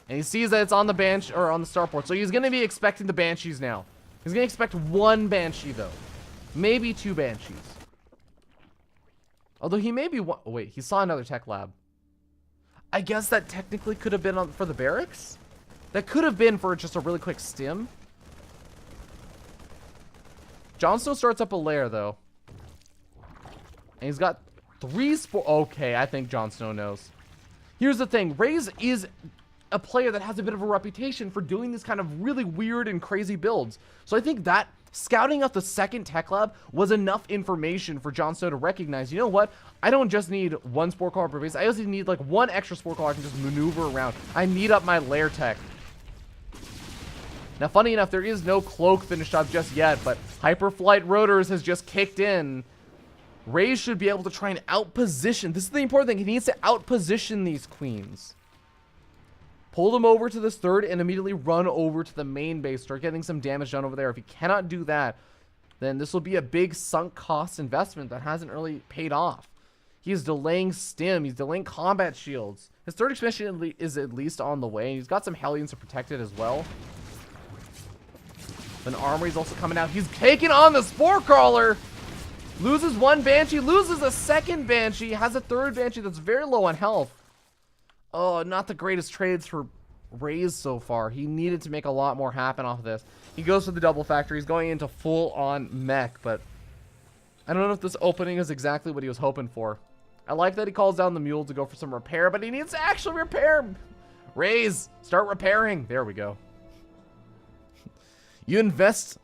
And he sees that it's on the Banshee, or on the starport. So he's going to be expecting the Banshees now. He's going to expect 1 Banshee, though. Maybe 2 Banshees. Although he may be one... Oh, wait, he saw another tech lab. I guess that technically could have been for the barracks? That could have been for just a really quick stim. JonSnow starts up a lair, though. And he's got 3 spore... Okay, I think JonSnow knows. Here's the thing. Raze is a player that has a bit of a reputation for doing this kind of really weird and crazy builds. So I think that scouting out the second tech lab was enough information for JonSnow to recognize, you know what? I don't just need one sport collar per base. I also need like one extra sport collar I can just maneuver around. I need up my lair tech. Now, funny enough, there is no cloak finished up just yet, but Hyperflight Rotors has just kicked in. Raze should be able to try and outposition. This is the important thing. He needs to outposition these queens. Pull them over to this third and immediately run over to the main base. Start getting some damage done over there. If he cannot do that, then this will be a big sunk cost investment that hasn't really paid off. He is delaying stim. He's delaying combat shields. His third expansion is at least on the way. He's got some Hellions to protect it as well. An Armory's also coming out. He's taking on the Spore Crawler. Loses one Banshee. Loses a second Banshee. Has a third Banshee that's very low on health. Oh, not the greatest trades for Raze so far. He needed to make a lot more happen off of this. He goes for the double factory. He's going into full-on mech, but I don't know if this opening is exactly what he was hoping for. I like that he calls down the mule to go for some repair, but he needs to actually repair. Raze, start repairing. There we go. You invest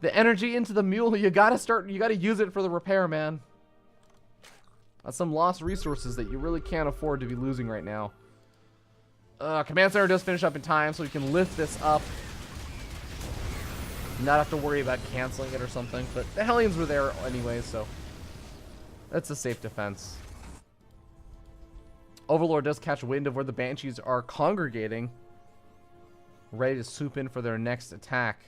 the energy into the mule, you gotta use it for the repair, man. That's some lost resources that you really can't afford to be losing right now. Command center does finish up in time, so we can lift this up. Not have to worry about canceling it or something, but the Hellions were there anyway, so that's a safe defense. Overlord does catch wind of where the Banshees are congregating, ready to swoop in for their next attack.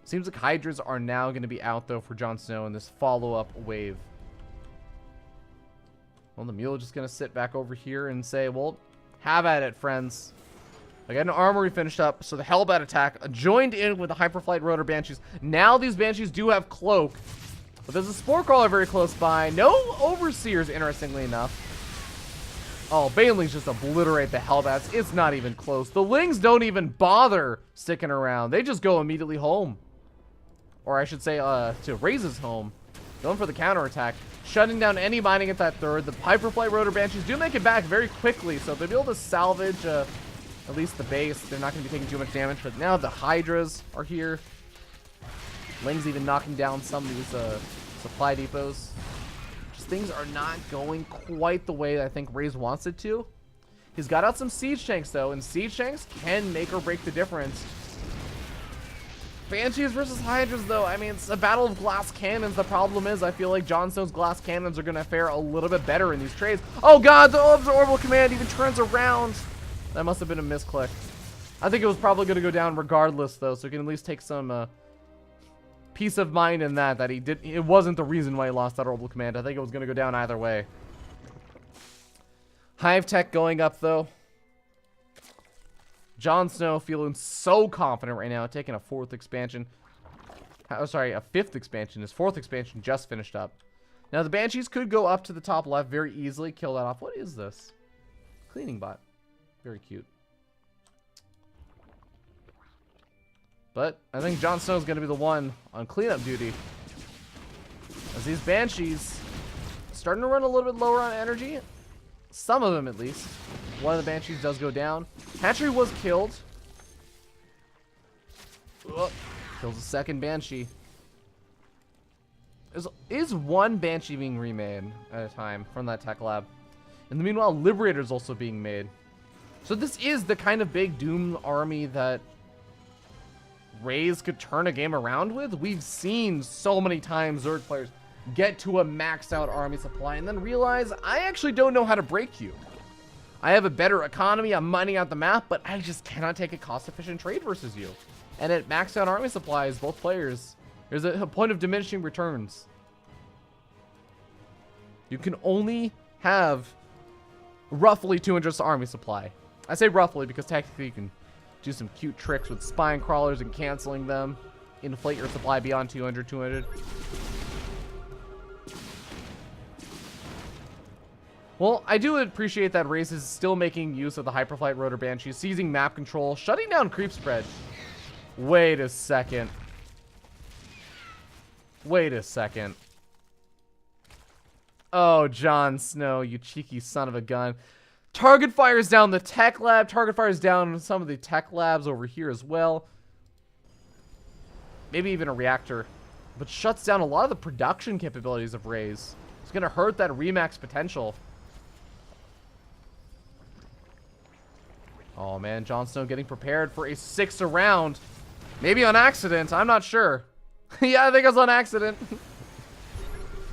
Seems like Hydras are now going to be out, though, for JonSnow in this follow-up wave. Well, the mule is just going to sit back over here and say, well, have at it, friends. I got an Armory finished up, so the Hellbat attack joined in with the Hyperflight Rotor Banshees. Now these Banshees do have Cloak, but there's a Spore Crawler very close by. No Overseers, interestingly enough. Oh, Banelings just obliterate the Hellbats. It's not even close. The Lings don't even bother sticking around. They just go immediately home. Or I should say, to Raze's home. Going for the counterattack. Shutting down any mining at that third. The Hyperflight Rotor Banshees do make it back very quickly, so they'll be able to salvage at least the base. They're not going to be taking too much damage, but now the Hydras are here. Ling's even knocking down some of these supply depots. Just things are not going quite the way I think Raze wants it to. He's got out some Siege Tanks, though, and Siege Tanks can make or break the difference. Banshees versus Hydras, though, I mean, it's a battle of glass cannons. The problem is, I feel like JonSnow's glass cannons are going to fare a little bit better in these trades. Oh, God, the orbital command even turns around. That must have been a misclick. I think it was probably going to go down regardless, though, so we can at least take some peace of mind in that it wasn't the reason why he lost that orbital command. I think it was going to go down either way. Hive Tech going up, though. JonSnow feeling so confident right now, taking a fourth expansion. Oh, sorry, a fifth expansion. His fourth expansion just finished up. Now, the Banshees could go up to the top left very easily, kill that off. What is this? Cleaning bot. Very cute. But I think JonSnow is going to be the one on cleanup duty. As these Banshees starting to run a little bit lower on energy. Some of them, at least. One of the Banshees does go down. Hatchery was killed. Kills a second Banshee. Is one Banshee being remade at a time from that tech lab? In the meanwhile, Liberator's also being made. So this is the kind of big Doom army that Raze could turn a game around with. We've seen so many times Zerg players get to a maxed out army supply and then realize, I actually don't know how to break you. I have a better economy, I'm mining out the map, but I just cannot take a cost-efficient trade versus you. And at maxed out army supplies, both players, there's a point of diminishing returns. You can only have roughly 200 army supply. I say roughly because technically you can do some cute tricks with spine crawlers and canceling them. Inflate your supply beyond 200. Well, I do appreciate that Raze is still making use of the Hyperflight Rotor Banshee, seizing map control, shutting down creep spread. Wait a second. Wait a second. Oh, JonSnow, you cheeky son of a gun. Target fires down the tech lab. Target fires down some of the tech labs over here as well. Maybe even a reactor. But shuts down a lot of the production capabilities of Raze. It's going to hurt that Remax potential. Oh man, JonSnow getting prepared for a 6th round. Maybe on accident, I'm not sure. Yeah, I think it was on accident.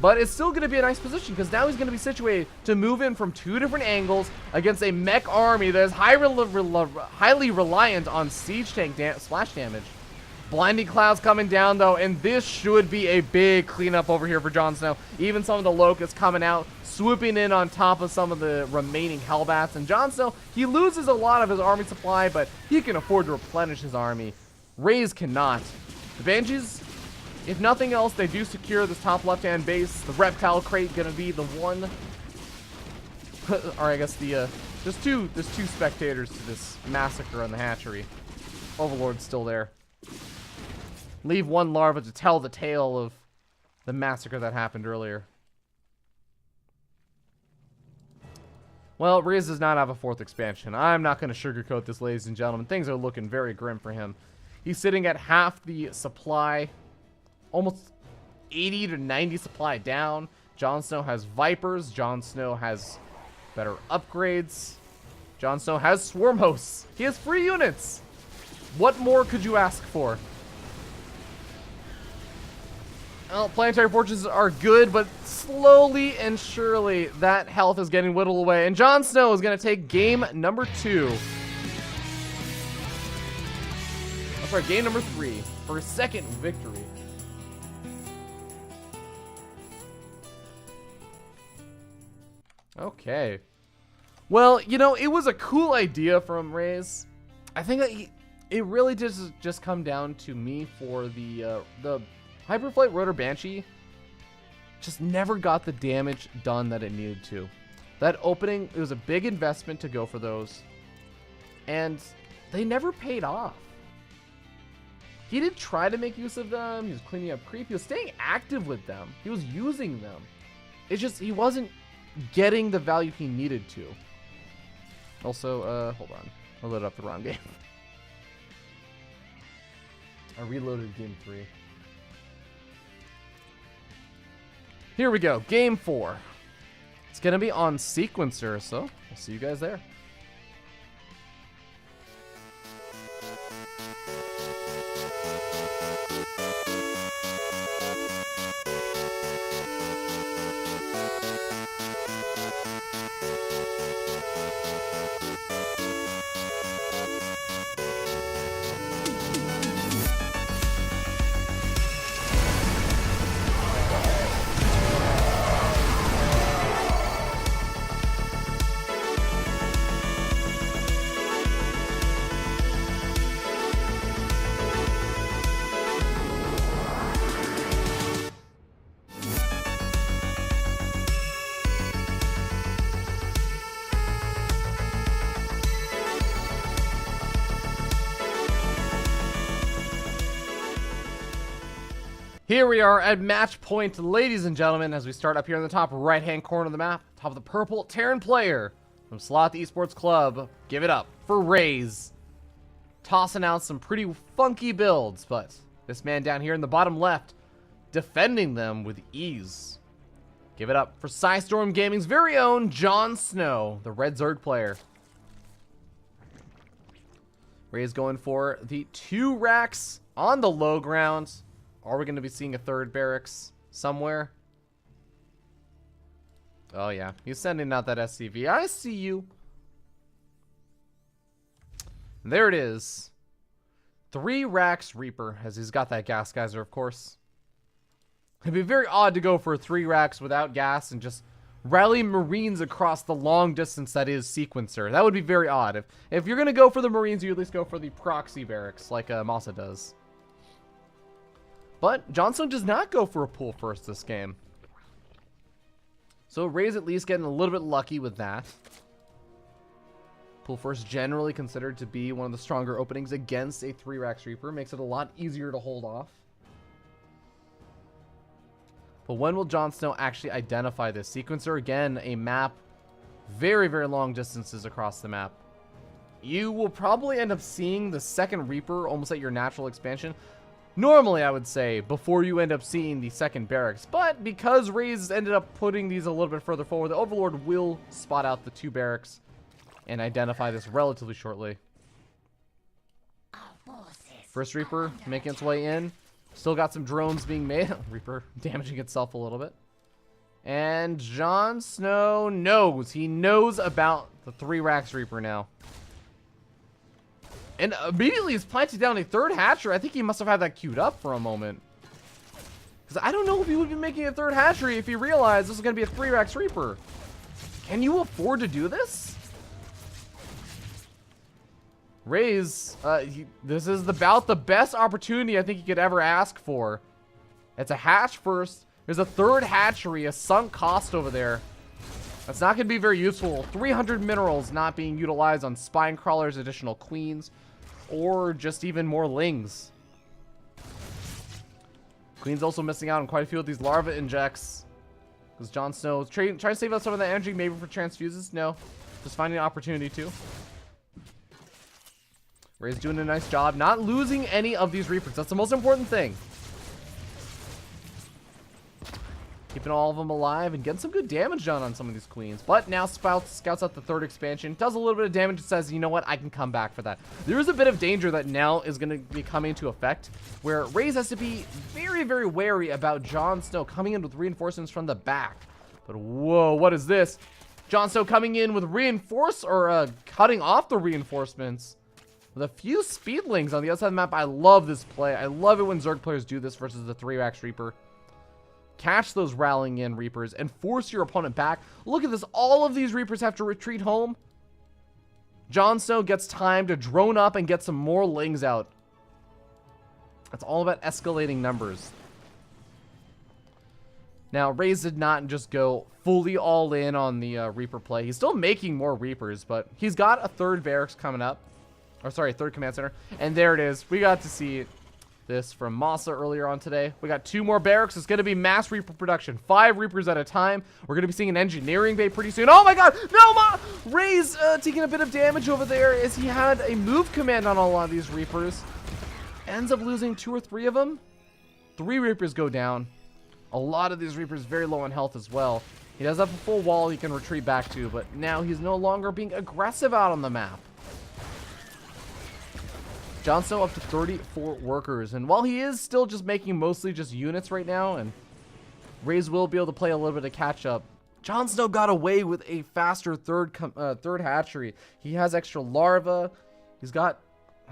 But it's still going to be a nice position because now he's going to be situated to move in from 2 different angles against a mech army that is highly reliant on siege tank splash damage. Blinding clouds coming down though, and this should be a big cleanup over here for JonSnow. Even some of the locusts coming out, swooping in on top of some of the remaining hellbats. And JonSnow, he loses a lot of his army supply, but he can afford to replenish his army. Raze cannot. The Banshees, if nothing else, they do secure this top left-hand base. The reptile crate gonna be the one. Or I guess the there's two spectators to this massacre on the hatchery. Overlord's still there. Leave one larva to tell the tale of the massacre that happened earlier. Well, Raze does not have a 4th expansion. I'm not going to sugarcoat this, ladies and gentlemen. Things are looking very grim for him. He's sitting at half the supply. Almost 80 to 90 supply down. JonSnow has Vipers. JonSnow has better upgrades. JonSnow has Swarm Hosts. He has free units. What more could you ask for? Well, planetary fortresses are good, but slowly and surely that health is getting whittled away. And JonSnow is going to take game number 2. I'm sorry, game number 3 for his 2nd victory. Okay. Well, you know, it was a cool idea from Raze. I think that it really just come down to me for the Hyperflight Rotor Banshee just never got the damage done that it needed to. That opening, it was a big investment to go for those, and they never paid off. He did try to make use of them. He was cleaning up creep. He was staying active with them. He was using them. It's just he wasn't getting the value he needed to. Also, hold on. I loaded up the wrong game. I reloaded game 3. Here we go, game 4. It's gonna be on Sequencer, so we'll see you guys there. Here we are at match point, ladies and gentlemen, as we start up here in the top right-hand corner of the map. Top of the purple, Terran player from Sloth Esports Club. Give it up for Raze. Tossing out some pretty funky builds, but this man down here in the bottom left, defending them with ease. Give it up for Psystorm Gaming's very own JonSnow, the Red Zerg player. Raze going for the 2 racks on the low ground. Are we going to be seeing a 3rd barracks somewhere? Oh, yeah. He's sending out that SCV. I see you. There it is. 3 racks Reaper, as he's got that gas geyser, of course. It'd be very odd to go for 3 racks without gas and just rally Marines across the long distance that is Sequencer. That would be very odd. If you're going to go for the Marines, you at least go for the proxy barracks, like Masa does. But JonSnow does not go for a pull first this game. So Raze at least getting a little bit lucky with that. Pull first generally considered to be one of the stronger openings against a 3-rack Reaper. Makes it a lot easier to hold off. But when will JonSnow actually identify this? Sequencer, again, a map Very, very long distances across the map. You will probably end up seeing the second Reaper almost at your natural expansion. Normally, I would say, before you end up seeing the second barracks. But because Raze ended up putting these a little bit further forward, the Overlord will spot out the 2 barracks and identify this relatively shortly. First Reaper making its way in. Still got some drones being made. Reaper damaging itself a little bit. And JonSnow knows. He knows about the 3 racks Reaper now. And immediately he's planting down a 3rd hatchery. I think he must have had that queued up for a moment. Because I don't know if he would be making a 3rd hatchery if he realized this is going to be a 3 racks Reaper. Can you afford to do this? Raze, this is about the best opportunity I think he could ever ask for. It's a hatch first. There's a 3rd hatchery, a sunk cost over there. That's not going to be very useful. 300 minerals not being utilized on spine crawlers, additional queens, or just even more lings. Queen's also missing out on quite a few of these larva injects. Because JonSnow trying to save up some of that energy, maybe for transfuses. No, just finding an opportunity to. Raze doing a nice job, not losing any of these Reapers. That's the most important thing. Keeping all of them alive and getting some good damage done on some of these queens. But now scouts out the 3rd expansion. Does a little bit of damage. It says, you know what? I can come back for that. There is a bit of danger that now is going to be coming into effect, where Raze has to be very, very wary about JonSnow coming in with reinforcements from the back. But whoa, what is this? JonSnow coming in with cutting off the reinforcements with a few speedlings on the outside of the map. I love this play. I love it when Zerg players do this versus the 3-racks Reaper. Catch those rallying in Reapers and force your opponent back. Look at this. All of these Reapers have to retreat home. JonSnow gets time to drone up and get some more lings out. It's all about escalating numbers. Now, Raze did not just go fully all in on the Reaper play. He's still making more Reapers, but he's got a 3rd barracks coming up. Or sorry, 3rd command center. And there it is. We got to see this from Masa earlier on today. We got 2 more barracks. It's going to be mass Reaper production. 5 Reapers at a time. We're going to be seeing an engineering bay pretty soon. Oh my god! No! Raze taking a bit of damage over there as he had a move command on a lot of these Reapers. Ends up losing 2 or 3 of them. 3 Reapers go down. A lot of these Reapers very low on health as well. He does have a full wall he can retreat back to, but now he's no longer being aggressive out on the map. JonSnow up to 34 workers, and while he is still just making mostly just units right now, and Raze will be able to play a little bit of catch up, JonSnow got away with a faster 3rd hatchery. He has extra larva. He's got,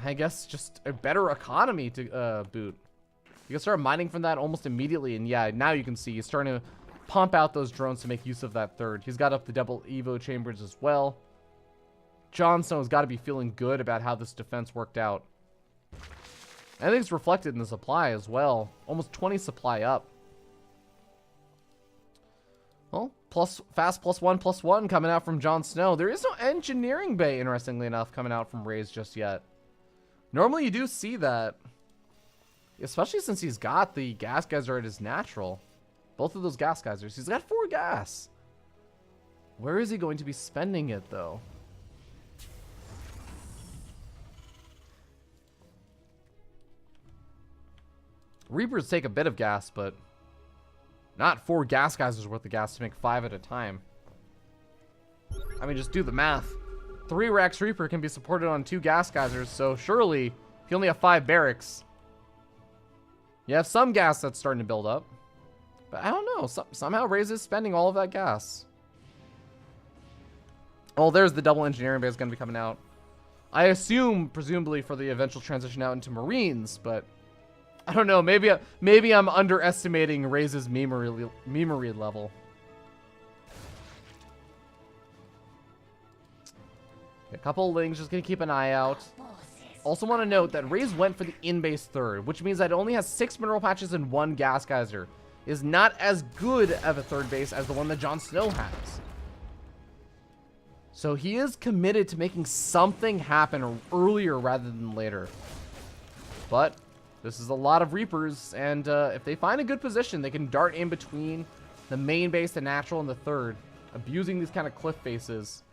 I guess, just a better economy to boot. You can start mining from that almost immediately, and yeah, now you can see he's starting to pump out those drones to make use of that 3rd. He's got up the double Evo chambers as well. JonSnow's got to be feeling good about how this defense worked out. I think it's reflected in the supply as well. Almost 20 supply up. Well, fast +1/+1 coming out from JonSnow. There is no engineering bay, interestingly enough, coming out from Raze just yet. Normally you do see that. Especially since he's got the gas geyser at his natural. Both of those gas geysers. He's got 4 gas. Where is he going to be spending it, though? Reapers take a bit of gas, but not 4 gas geysers worth of gas to make 5 at a time. I mean, just do the math. 3 racks Reaper can be supported on 2 gas geysers, so surely, if you only have 5 barracks, you have some gas that's starting to build up. But I don't know. Somehow Raze is spending all of that gas. Oh, there's the double engineering base going to be coming out. I assume, presumably, for the eventual transition out into Marines, but I don't know. Maybe I'm underestimating Raze's memory level. A couple of lings, just going to keep an eye out. Also want to note that Raze went for the in-base 3rd, which means that it only has 6 mineral patches and 1 gas geyser. It is not as good of a 3rd base as the one that JonSnow has. So he is committed to making something happen earlier rather than later. But this is a lot of Reapers, and if they find a good position, they can dart in between the main base, the natural, and the 3rd. abusing these kind of cliff faces.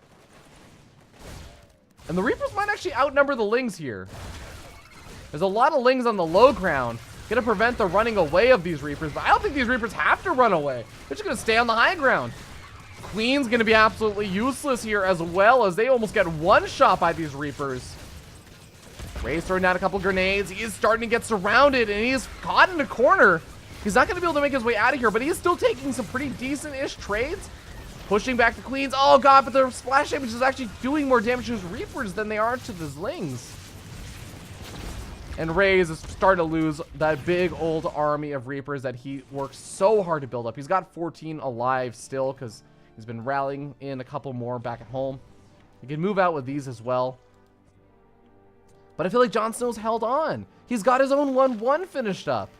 And the Reapers might actually outnumber the Lings here. There's a lot of Lings on the low ground. Gonna prevent the running away of these Reapers, but I don't think these Reapers have to run away. They're just gonna stay on the high ground. Queen's gonna be absolutely useless here, as well as they almost get one shot by these Reapers. Raze throwing down a couple grenades. He is starting to get surrounded, and he is caught in a corner. He's not gonna be able to make his way out of here, but he is still taking some pretty decent-ish trades. Pushing back the Queens. Oh god, but the splash damage is actually doing more damage to his Reapers than they are to the Lings. And Raze is starting to lose that big old army of Reapers that he worked so hard to build up. He's got 14 alive still because he's been rallying in a couple more back at home. He can move out with these as well. But I feel like JonSnow's held on. He's got his own 1-1 finished up.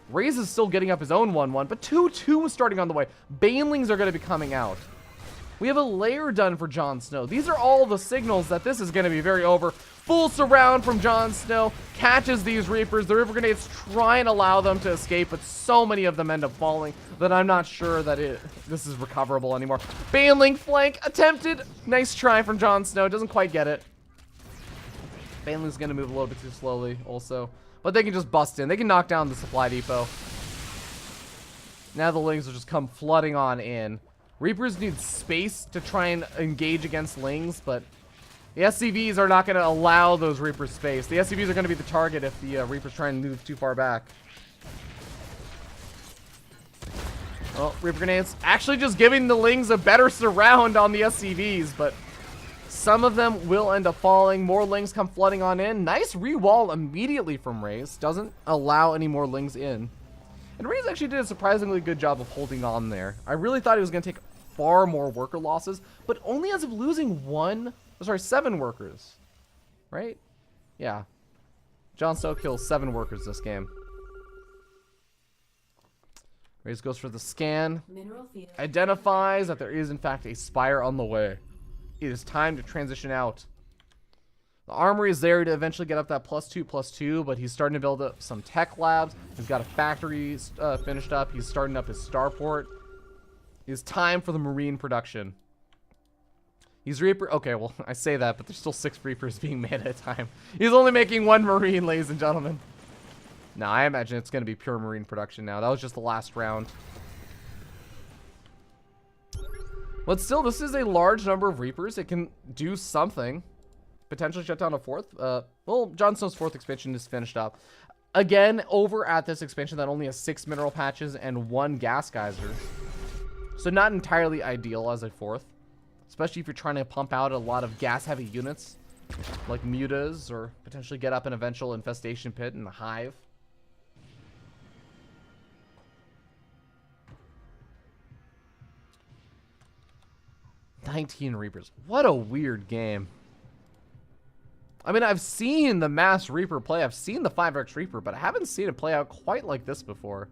Raze is still getting up his own 1-1, but 2-2 is starting on the way. Banelings are going to be coming out. We have a lair done for JonSnow. These are all the signals that this is going to be very over. Full surround from JonSnow. Catches these Reapers. The River Grenades try and allow them to escape, but so many of them end up falling that I'm not sure that this is recoverable anymore. Baneling flank attempted. Nice try from JonSnow. Doesn't quite get it. Baneling's going to move a little bit too slowly also. But they can just bust in. They can knock down the supply depot. Now the Lings will just come flooding on in. Reapers need space to try and engage against Lings, but the SCVs are not going to allow those Reapers space. The SCVs are going to be the target if the Reapers try and move too far back. Well, Reaper Grenades actually just giving the Lings a better surround on the SCVs, but some of them will end up falling. More Lings come flooding on in. Nice re-wall immediately from Raze. Doesn't allow any more Lings in. And Raze actually did a surprisingly good job of holding on there. I really thought he was going to take far more worker losses, but only ends up losing 7 workers. Right? Yeah. JonSnow kills 7 workers this game. Raze goes for the scan. Identifies that there is in fact a spire on the way. It is time to transition out. The armory is there to eventually get up that +2/+2, but he's starting to build up some tech labs. He's got a factory finished up. He's starting up his starport. It's time for the marine production. He's Reaper. Okay, well, I say that, but there's still 6 Reapers being made at a time. He's only making 1 marine, ladies and gentlemen. Now, I imagine it's going to be pure marine production now. That was just the last round. But still, this is a large number of Reapers. It can do something. Potentially shut down a 4th. Well, JonSnow's 4th expansion is finished up. Again, over at this expansion that only has 6 mineral patches and 1 gas geyser. So not entirely ideal as a 4th. Especially if you're trying to pump out a lot of gas-heavy units. Like mutas, or potentially get up an eventual infestation pit in the hive. "19 Reapers. What a weird game. I mean, I've seen the Mass Reaper play. I've seen the 5X Reaper, but I haven't seen it play out quite like this before.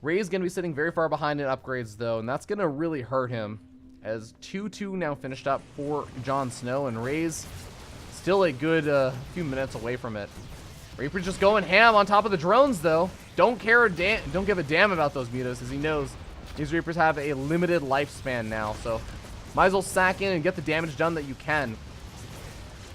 Raze going to be sitting very far behind in upgrades, though, and that's going to really hurt him. As 2-2 now finished up for JonSnow, and Raze still a good few minutes away from it. Reaper's just going ham on top of the drones, though. Don't give a damn about those mutas, as he knows these Reapers have a limited lifespan now, so might as well sack in and get the damage done that you can.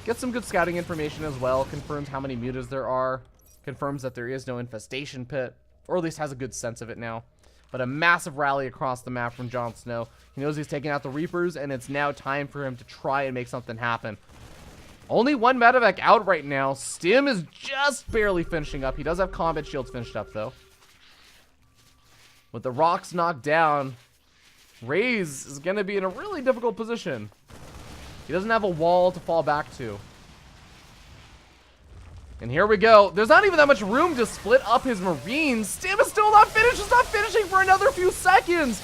Get some good scouting information as well. Confirms how many mutas there are. Confirms that there is no infestation pit, or at least has a good sense of it now. But a massive rally across the map from JonSnow. He knows he's taking out the Reapers, and it's now time for him to try and make something happen. Only 1 medevac out right now. Stim is just barely finishing up. He does have combat shields finished up, though. With the rocks knocked down, Raze is going to be in a really difficult position. He doesn't have a wall to fall back to. And here we go. There's not even that much room to split up his Marines. Stim is still not finished. It's not finishing for another few seconds.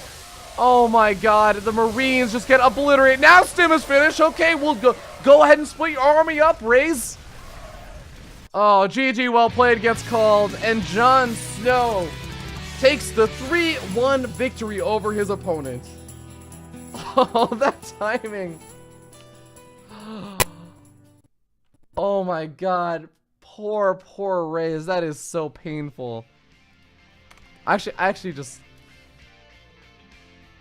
Oh my god. The Marines just get obliterated. Now Stim is finished. Okay, we'll go ahead and split your army up, Raze. Oh, GG, well played gets called. And JonSnow takes the 3-1 victory over his opponent. Oh, that timing. Oh my god. Poor Raze. That is so painful. I actually just...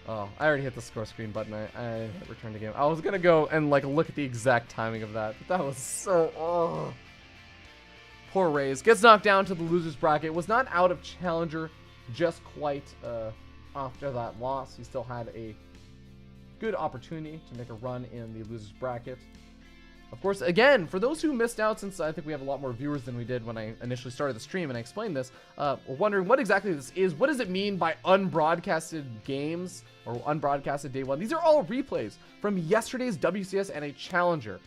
Oh, I already hit the score screen button. I returned the game. I was gonna go and like look at the exact timing of that, but that was so... Oh. Poor Raze. Gets knocked down to the loser's bracket. Was not out of Challenger just quite after that loss. He still had a good opportunity to make a run in the loser's bracket. Of course, again, for those who missed out, since I think we have a lot more viewers than we did when I initially started the stream and I explained this, we're wondering what exactly this is. What does it mean by unbroadcasted games or unbroadcasted day one? These are all replays from yesterday's WCS and a Challenger.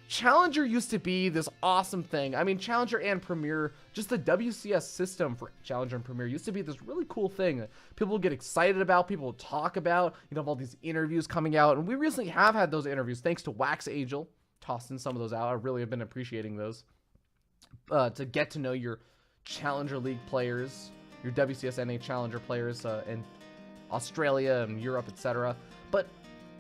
Challenger used to be this awesome thing. I mean, Challenger and Premier, just the WCS system for Challenger and Premier used to be this really cool thing that people would get excited about, people would talk about. You have all these interviews coming out, and we recently have had those interviews thanks to Wax Angel. Tossing some of those out. I really have been appreciating those. To get to know your Challenger League players, your WCS NA Challenger players in Australia and Europe, etc. But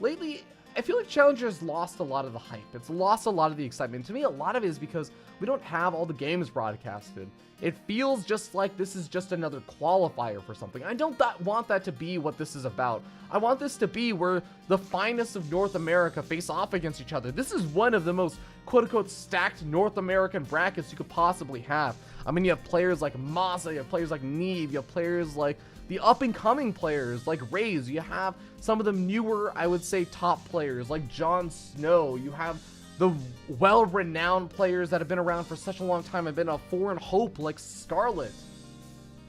lately, I feel like Challenger has lost a lot of the hype. It's lost a lot of the excitement. To me, a lot of it is because we don't have all the games broadcasted. It feels just like this is just another qualifier for something. I don't want that to be what this is about. I want this to be where the finest of North America face off against each other. This is one of the most quote-unquote stacked North American brackets you could possibly have. I mean, you have players like Masa, you have players like Neve, you have players like the up-and-coming players like Raze. You have some of the newer, I would say, top players like JonSnow. You have the well-renowned players that have been around for such a long time have been a foreign hope like Scarlet.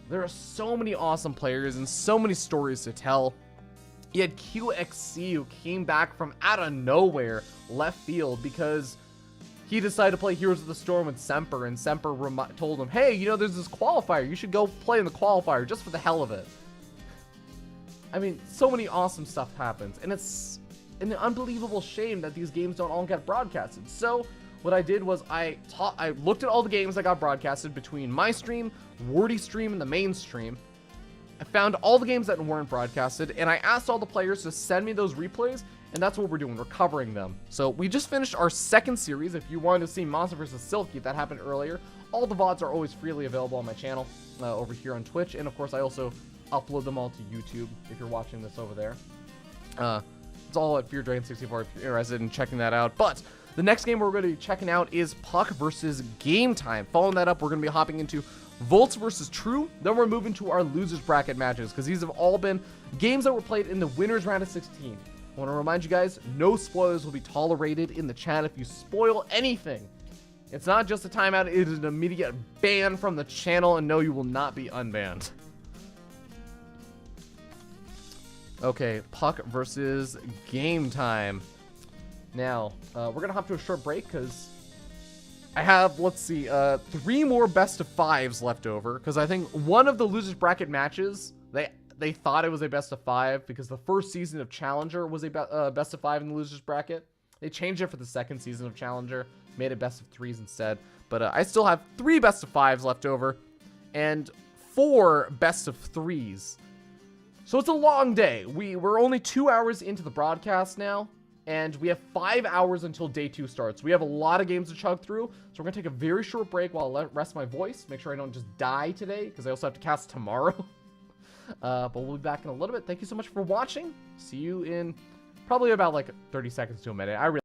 There are so many awesome players and so many stories to tell. You had QXC who came back from out of nowhere, left field, because he decided to play Heroes of the Storm with Semper, and Semper told him, hey, you know, there's this qualifier. You should go play in the qualifier just for the hell of it. I mean, so many awesome stuff happens, and it's an unbelievable shame that these games don't all get broadcasted. So what I did was I looked at all the games that got broadcasted between my stream, Wardy's stream, and the main stream. I found all the games that weren't broadcasted, and I asked all the players to send me those replays, and that's what we're doing. We're covering them. So we just finished our second series. If you wanted to see Monster vs. Silky, that happened earlier. All the VODs are always freely available on my channel over here on Twitch, and of course I also upload them all to YouTube if you're watching this over there. It's all at FearDragon64 if you're interested in checking that out. But the next game we're going to be checking out is Puck versus Game Time. Following that up, we're going to be hopping into Volts versus True. Then we're moving to our losers bracket matches, because these have all been games that were played in the winners round of 16. I want to remind you guys, no spoilers will be tolerated in the chat. If you spoil anything, it's not just a timeout, it is an immediate ban from the channel, and no, you will not be unbanned. Okay, Puck versus Game Time. Now, we're going to hop to a short break because I have, let's see, 3 more best of 5s left over, because I think one of the losers bracket matches, they thought it was a best of 5 because the first season of Challenger was a best of 5 in the losers bracket. They changed it for the second season of Challenger, made it best of 3s instead. But I still have 3 best of 5s left over and 4 best of 3s. So it's a long day. We're only 2 hours into the broadcast now, and we have 5 hours until day 2 starts. We have a lot of games to chug through, so we're going to take a very short break while I rest my voice, make sure I don't just die today, because I also have to cast tomorrow. But we'll be back in a little bit. Thank you so much for watching. See you in probably about like 30 seconds to a minute. I really